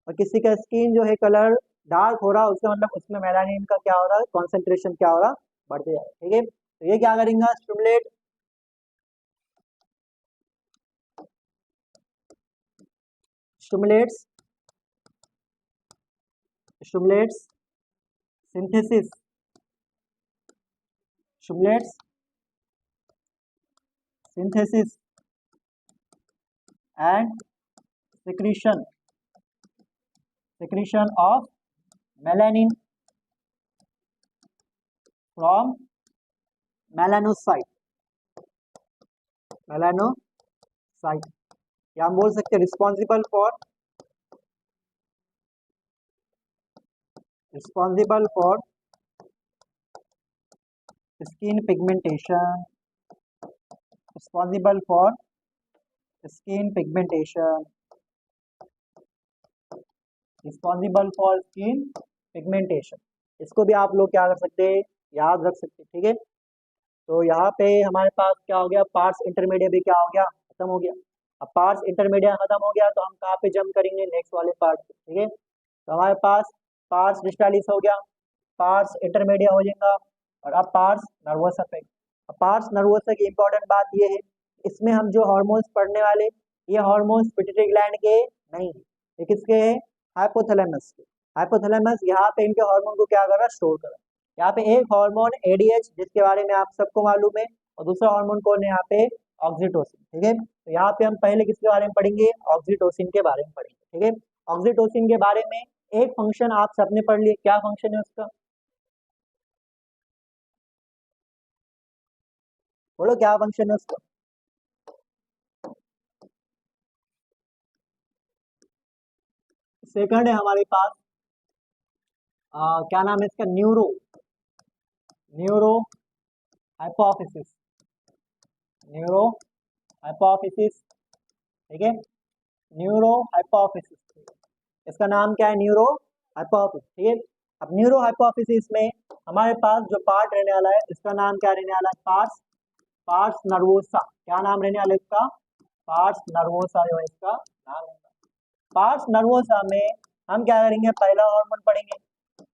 और किसी का स्किन जो है कलर डार्क हो रहा है उसका मतलब उसमें मेलानिन का क्या हो रहा है, कॉन्सेंट्रेशन क्या हो रहा है, बढ़ते जा रहा है, ठीक है। तो ये क्या करेंगे, stimulate, stimulates, stimulates synthesis, stimulates synthesis and secretion, secretion of melanin from melanocyte, melanocyte, या हम बोल सकते हैं responsible for skin pigmentation, responsible for skin pigmentation, responsible for skin pigmentation. इसको भी आप लोग क्या कर सकते हैं, याद रख सकते हैं, ठीक है। तो यहाँ पे हमारे पास क्या हो गया, पार्ट्स इंटरमीडिएट भी क्या हो गया, खत्म हो गया। अब पार्ट्स इंटरमीडिएट खत्म हो गया तो हम कहाँ पे जंप करेंगे, नेक्स्ट वाले पार्ट पे, ठीक है। तो हमारे पास पार्ट्स डिस्टालिस हो गया, पार्ट्स इंटरमीडिएट हो जाएगा, और अब पार्ट्स नर्वस अफेक्ट। अब पार्ट्स नर्वस की इंपॉर्टेंट बात ये है, इसमें हम जो हार्मोन्स पढ़ने वाले, ये हार्मोन्स पिट्यूटरी ग्लैंड के नहीं है, ये किसके हैं, हाइपोथैलेमस के। हाइपोथैलेमस यहाँ पे इनके हार्मोन को क्या कर रहा है, स्टोर कर रहा है। यहाँ पे एक हार्मोन ADH जिसके बारे में आप सबको मालूम है, और दूसरा हार्मोन कौन है यहाँ पे, ऑक्सीटोसिन, ठीक है। तो यहाँ पे हम पहले किसके बारे में पढ़ेंगे, ऑक्सीटोसिन के बारे में पढ़ेंगे, ठीक है। ऑक्सीटोसिन के बारे में एक फंक्शन आप सबने पढ़ लिया, क्या फंक्शन है उसका, बोलो क्या फंक्शन है उसका, सेकंड है हमारे पास क्या नाम है इसका, neuro, neuro hypophysis, neuro hypophysis, ठीक है, न्यूरो हाइपोफिसिस, इसका नाम क्या है, न्यूरो हाइपोफिसिस, ठीक है। अब न्यूरो हाइपोफिसिस में हमारे पास जो पार्ट रहने वाला है इसका नाम क्या रहने वाला है, पार्स, पार्स नर्वोसा, क्या नाम रहने वाला है इसका, पार्स नर्वोसा जो है इसका नाम है। पार्स नर्वोसा में हम क्या करेंगे, पहला हार्मोन पढ़ेंगे,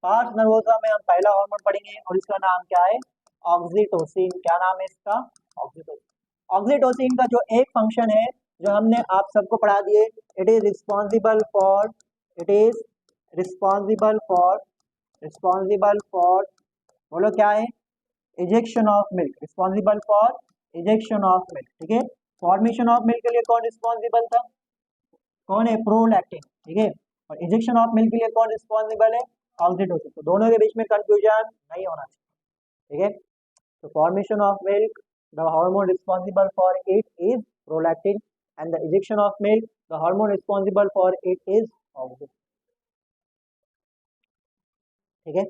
पार्स नर्वोसा में हम पहला हार्मोन पढ़ेंगे और इसका नाम क्या है, ऑक्सीटोसिन, क्या नाम है इसका, ऑक्सीटोसिन। ऑक्सीटोसिन का जो एक फंक्शन है जो हमने आप सबको पढ़ा दिए, it is responsible for, it is responsible for, responsible for, बोलो क्या है, ejection of milk, responsible for ejection of milk, ठीक है। फॉर्मेशन ऑफ मिल्क के लिए कौन रिस्पॉन्सिबल था, कौन है, प्रोलैक्टिन, ठीक है। और इंजेक्शन ऑफ मिल्क के लिए कौन रिस्पॉन्सिबल है, ऑक्सीटोसिन। तो दोनों के बीच में कंफ्यूजन नहीं होना चाहिए, ठीक है। तो formation of milk, the hormone responsible for it is prolactin, and the injection of milk, the hormone responsible for it is oxytocin, ठीक है।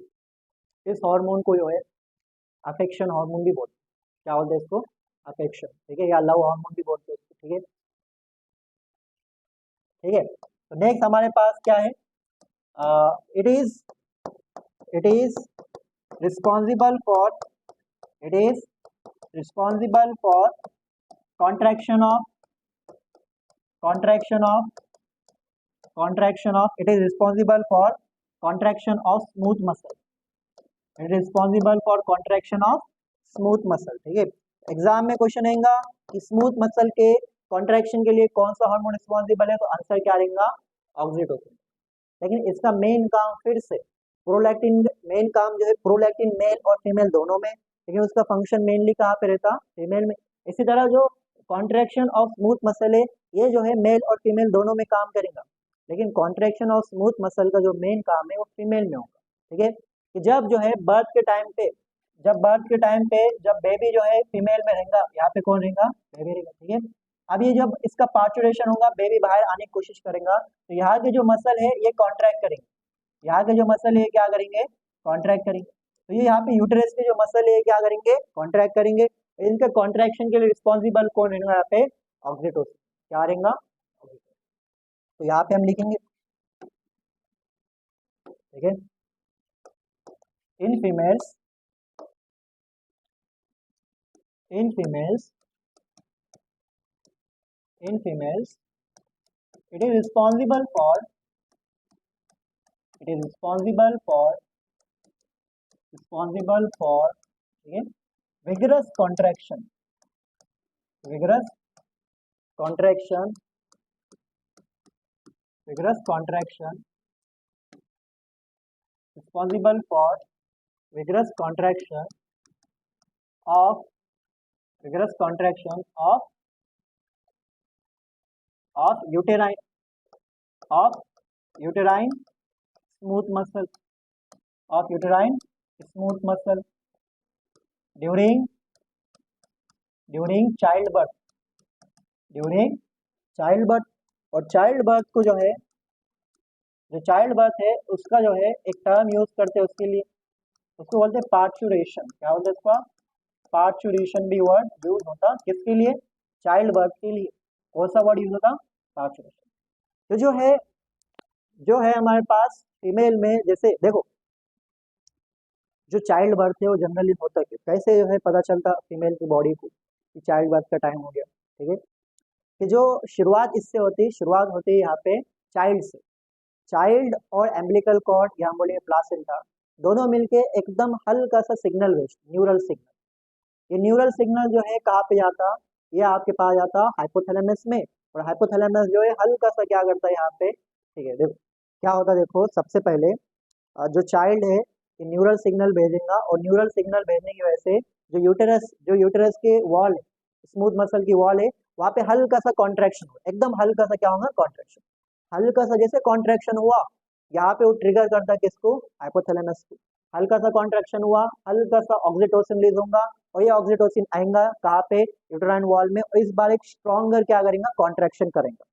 इस हार्मोन को जो है अफेक्शन हार्मोन भी बोलते हैं, क्या बोलते हैं इसको, अफेक्शन, ठीक है, या लव हार्मोन भी बोलते हैं इसको, ठीक है, ठीक है। तो नेक्स्ट हमारे पास क्या है, it is, it is responsible for, it is responsible for contraction of, contraction of, contraction of, it is responsible for contraction of smooth muscle, it is responsible for contraction of smooth muscle. ठीक है, एग्जाम में क्वेश्चन आएगा कि स्मूथ मसल के कॉन्ट्रैक्शन के लिए कौन सा हार्मोन रिस्पॉन्सिबल है, तो आंसर क्या रहेगा, ऑक्सीटोसिन। लेकिन इसका मेन काम फिर से प्रोलैक्टिन, मेन काम जो है प्रोलैक्टिन मेल और फीमेल दोनों में, लेकिन उसका फंक्शन मेनली कहाँ पे रहता, फीमेल में। इसी तरह जो कॉन्ट्रैक्शन ऑफ स्मूथ मसल है ये जो है मेल और फीमेल दोनों में काम करेगा, लेकिन कॉन्ट्रैक्शन ऑफ स्मूथ मसल का जो मेन काम है वो फीमेल में होगा। ठीक है, कि जब जो है बर्थ के टाइम पे, जब बेबी जो है फीमेल में रहेगा, यहाँ पे कौन रहेगा, बेबी रहेगा। ठीक है, अब ये जब इसका पार्चुरेशन होगा, बेबी बाहर आने की कोशिश करेगा, तो यहाँ के जो मसल है ये कॉन्ट्रैक्ट करेंगे, यहाँ के जो मसल है क्या करेंगे, कॉन्ट्रैक्ट करेंगे। तो ये यहाँ पे यूटेरस के जो मसल है क्या करेंगे, कॉन्ट्रैक्ट करेंगे। इनके कॉन्ट्रैक्शन के लिए रिस्पॉन्सिबल कौन रहेगा, यहाँ पे ऑक्सीटोसिन, क्या रहेगा, तो यहाँ पे हम लिखेंगे। ठीक है, in females in females in females it is responsible for it is responsible for ठीक है, vigorous contraction vigorous contraction vigorous contraction responsible for vigorous contraction of vigorous contraction of uterine of uterine smooth muscle of uterine smooth muscle during childbirth during childbirth। और चाइल्ड बर्थ को जो है, जो चाइल्ड बर्थ है उसका जो है एक टर्म यूज करते हैं उसके लिए, उसको बोलते हैं पार्चुरेशन। क्या बोलते हैं उसका, पार्चुरेशन भी वर्ड यूज होता किसके लिए, चाइल्ड बर्थ के लिए। कौन सा वर्ड यूज होता, पार्चुरेशन। तो जो है हमारे पास फीमेल में, जैसे देखो जो चाइल्ड बर्थ है वो जनरली होता है कैसे, जो है पता चलता फीमेल की बॉडी को कि चाइल्ड बर्थ का टाइम हो गया। ठीक है, कि जो शुरुआत इससे होती है, शुरुआत होती है यहाँ पे चाइल्ड से। चाइल्ड और एम्बिलिकल कॉर्ड या हम बोले प्लासेंटा, दोनों मिलके एकदम हल्का सा सिग्नल भेजते, न्यूरल सिग्नल। ये न्यूरल सिग्नल जो है कहाँ पे जाता, ये आपके पास जाता हाइपोथैलेमस में, और हाइपोथैलेमस जो है हल्का सा क्या करता है यहाँ पे। ठीक है, देखो क्या होता है, देखो सबसे पहले जो चाइल्ड है ये न्यूरल सिग्नल भेजेगा, और न्यूरल सिग्नल भेजने की वजह से जो यूटेरस के वॉल है, स्मूथ मसल की वॉल है, वहाँ पे हल्का सा कॉन्ट्रैक्शन हो, एकदम हल्का सा क्या होगा, कॉन्ट्रैक्शन। हल्का सा जैसे कॉन्ट्रैक्शन हुआ, यहाँ पे वो ट्रिगर करता है किसको, हाइपोथैलेमस को। हल्का सा कॉन्ट्रैक्शन हुआ, हल्का सा ऑक्सीटोसिन रिलीज होगा, और ये ऑक्सीटोसिन आएगा कहाँ पे, यूटेराइन वॉल में, और इस बार एक स्ट्रॉन्गर क्या करेगा, कॉन्ट्रैक्शन करेगा।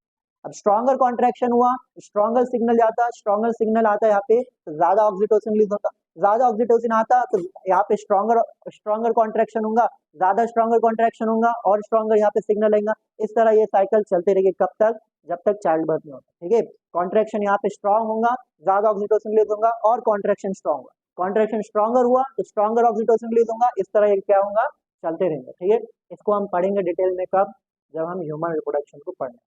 अब स्ट्रॉन्गर कॉन्ट्रैक्शन हुआ, स्ट्रॉन्गर सिग्नल जाता, स्ट्रॉन्गर सिग्नल आता है यहाँ पे, तो ज्यादा ऑक्सीटोसिन रिलीज होता, ज्यादा ऑक्सीटोसिन आता तो यहाँ पे स्ट्रॉन्गर कॉन्ट्रैक्शन होगा, ज्यादा स्ट्रॉन्गर कॉन्ट्रैक्शन होगा, और स्ट्रॉन्गर यहाँ पे सिग्नल आएगा। इस तरह ये साइकिल चलते रहेगी, कब तक, जब तक चाइल्ड बर्थ नहीं होता। ठीक है, कॉन्ट्रैक्शन यहाँ पे स्ट्रॉन्ग होगा, ज्यादा ऑक्सीटोसिन रिलीज होगा, और कॉन्ट्रैक्शन स्ट्रॉन्ग होगा, कॉन्ट्रैक्शन स्ट्रॉन्गर हुआ तो स्ट्रॉन्गर ऑक्सीटोसिन रिलीज होगा। इस तरह ये क्या होगा, चलते रहेंगे। ठीक है, इसको हम पढ़ेंगे डिटेल में कब, जब हम ह्यूमन रिप्रोडक्शन को पढ़ेंगे।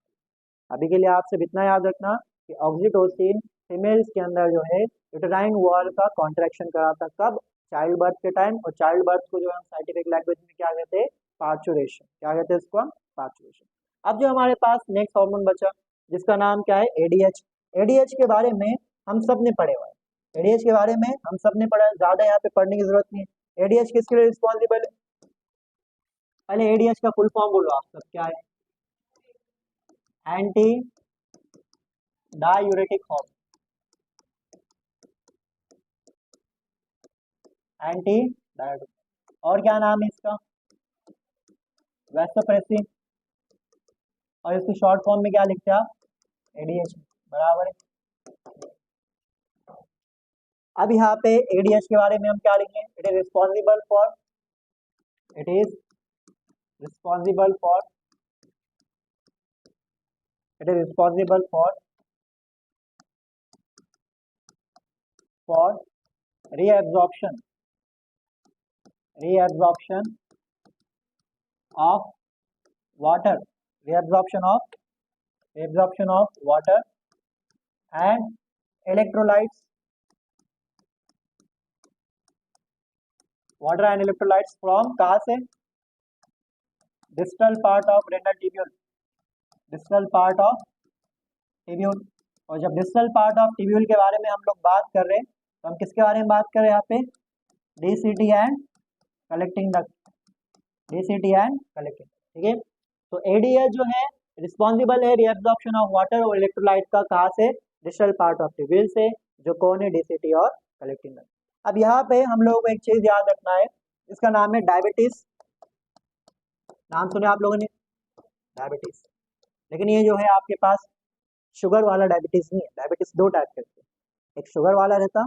अभी के लिए आप सिर्फ इतना याद रखना कि ऑक्सीटोसिन फीमेल्स के अंदर जो है यूटेराइन वॉल का कॉन्ट्रैक्शन कराता, कब, चाइल्ड बर्थ के टाइम। और चाइल्ड बर्थ को जो हम साइंटिफिक लैंग्वेज में क्या कहते हैं, पार्चुरेशन। क्या कहते हैं इसको, पार्चुरेशन। अब जो हमारे पास नेक्स्ट हार्मोन बचा जिसका नाम क्या है, एडीएच। एडीएच के बारे में हम सब ने पढ़े हुए हैं, एडीएच के बारे में हम सब ने पढ़ा, ज्यादा यहाँ पे पढ़ने की जरूरत नहीं है। एडीएच किसके लिए रिस्पॉन्सिबल है, पहले एडीएच का फुल फॉर्म बोलो आप सब, क्या है, anti diuretic hormone, anti diuretic. और क्या नाम है इसका, वैसोप्रेसिन। और इसको शॉर्ट फॉर्म में क्या लिखते हैं आप, एडीएच, बराबर है। अब यहाँ पे एडीएच के बारे में हम क्या लिखें, it is responsible for it is responsible for it is responsible for reabsorption of water, reabsorption of water and electrolytes water and electrolytes from कहाँ से, distal part of renal tubule, distal part of tubule. और जब डिस्टल पार्ट ऑफ टिब्यूल के बारे में हम लोग बात कर रहे हैं तो हम किसके बारे में बात कर रहे हैं यहाँ पे, DCT and collecting duct, DCT and collecting, ठीक है। तो एडीएच जो है रिस्पॉन्सिबल है रिएब्जॉर्प्शन ऑफ वाटर और इलेक्ट्रोलाइट का, कहाँ से, डिस्टल पार्ट ऑफ टिब्यूल से, जो कौन है, डीसीटी और कलेक्टिंग डक्ट। अब यहाँ पे हम लोगों को एक चीज याद रखना है, इसका नाम है डायबिटीज, नाम सुने आप लोगों ने, डायबिटीज। लेकिन ये जो है आपके पास शुगर वाला डायबिटीज नहीं है, डायबिटीज दो टाइप के होते हैं, एक शुगर वाला रहता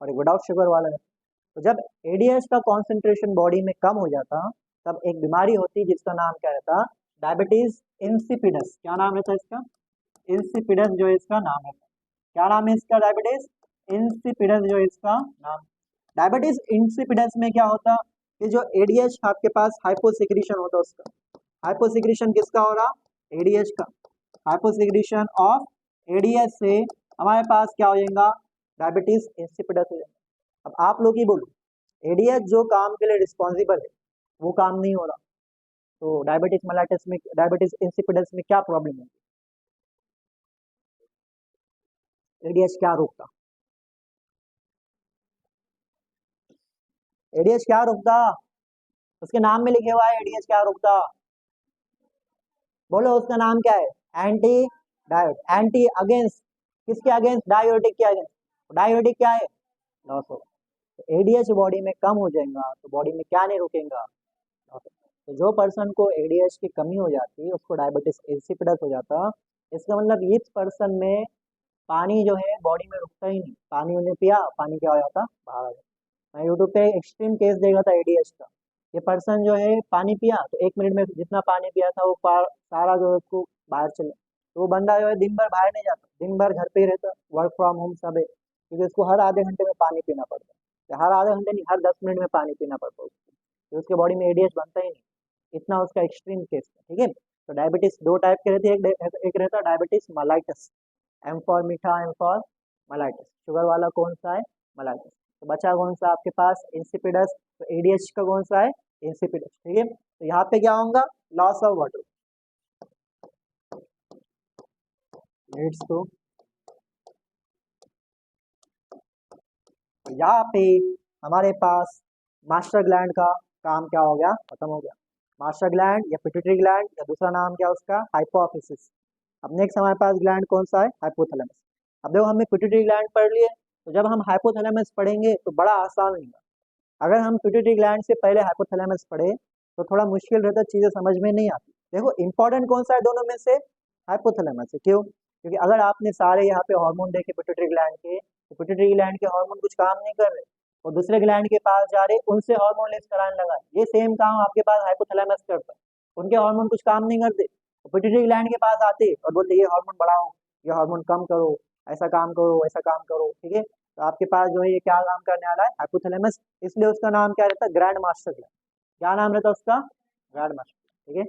और एक विदाउट शुगर वाला रहता। तो जब एडीएच का कॉन्सेंट्रेशन बॉडी में कम हो जाता तब एक बीमारी होती जिसका नाम क्या रहता, डायबिटीज इंसिपिडस। क्या नाम रहता है इसका, इंसिपिडस जो है इसका नाम है। क्या नाम है इसका, डायबिटीज इंसिपिडस जो है इसका नाम। डायबिटीज इंसिपिडस में क्या होता कि जो एडीएच आपके पास हाइपोसिक्रीशन होता है, उसका हाइपोसिक्रीशन किसका हो रहा, एडीएच का, हाइपोसिक्रीशन ऑफ एडीएच से हमारे पास क्या हो जाएगा, डायबिटीज इंसिपिडस हो जाएगा। अब आप लोग ही बोलो, एडीएच जो काम के लिए रिस्पॉन्सिबल है वो काम नहीं हो रहा, तो डायबिटीज मेलाइटिस में, डायबिटीज इंसिपिडस में क्या प्रॉब्लम होगी, एडीएच क्या रोकता, एडीएच क्या रोकता, उसके नाम में लिखे हुआ है एडीएच क्या रोकता, बोलो उसका नाम क्या है, एंटी डायोटिक, एंटी अगेंस्ट किसके अगेंस्ट, डायोटिक के अगेंस्ट। डायोटिक क्या है, लॉस हो। तो एडीएच बॉडी में कम हो जाएगा तो बॉडी में क्या नहीं रुकेगा, तो जो पर्सन को एडीएच की कमी हो जाती है उसको डायबिटीज इंसिपिडस हो जाता। इसका मतलब इस पर्सन में पानी जो है बॉडी में रुकता ही नहीं, पानी उन्हें पिया, पानी क्या हो जाता, बाहर आ जाता। मैं यूट्यूब पे एक्सट्रीम केस देखा था एडीएच का, ये पर्सन जो है पानी पिया तो 1 मिनट में जितना पानी पिया था वो सारा जो है उसको बाहर चले, तो वो बंदा जो है दिन भर बाहर नहीं जाता, दिन भर घर पे ही रहता, वर्क फ्रॉम होम सब है, क्योंकि उसको हर आधे घंटे में पानी पीना पड़ता है, हर आधे घंटे नहीं, हर 10 मिनट में पानी पीना पड़ता है उसको, तो उसके बॉडी में एडीएच बनता ही नहीं। इतना उसका एक्सट्रीम केस है, ठीक है। तो डायबिटीज दो टाइप के रहती है, एक रहता है डायबिटीज मलाइटस, एम फॉर मीठा, एम फॉर मलाइटस, शुगर वाला कौन सा है, मलाइटस। तो बचा कौन सा आपके पास, इंसिपिडस, तो एडीएच का कौन सा है, इंसिपिडस, ठीक है। तो यहाँ पे क्या होगा, loss of water, leads to, यहाँ पे हमारे पास मास्टर ग्लैंड का काम क्या हो गया, खत्म हो गया। मास्टर ग्लैंड या पिट्यूटरी ग्लैंड या दूसरा नाम क्या उसका, हाइपोफिसिस। अब नेक्स्ट हमारे पास ग्लैंड कौन सा है, हाइपोथैलेमस। अब देखो हमने पिट्यूटरी ग्लैंड पढ़ लिए, तो जब हम हाइपोथैलेमस पढ़ेंगे तो बड़ा आसान होगा। अगर हम पिट्यूटरी ग्लैंड से पहले हाइपोथैलेमस पढ़े तो थोड़ा मुश्किल रहता, चीजें समझ में नहीं आती। देखो इंपॉर्टेंट कौन सा है दोनों में से, हाइपोथैलेमस है, क्यों, क्योंकि अगर आपने सारे यहाँ पे हार्मोन देखे पिट्यूटरी ग्लैंड के, तो पिट्यूटरी ग्लैंड के हार्मोन कुछ काम नहीं कर रहे और दूसरे ग्लैंड के पास जा रहे उनसे हार्मोन लेस कराने लगा, ये सेम काम आपके पास हाइपोथैलेमस करता है, उनके हार्मोन कुछ काम नहीं करते, तो पिट्यूटरी ग्लैंड के पास आते और बोलते ये हार्मोन बढ़ाओ, ये हार्मोन कम करो, ऐसा काम करो, ऐसा काम करो, ठीक है। तो आपके पास जो है ये क्या काम करने वाला है, हाइपोथैलेमस, इसलिए उसका नाम क्या रहता है, ग्रैंड मास्टर ग्लैंड। क्या नाम रहता है उसका, ग्रैंड मास्टर, ठीक है।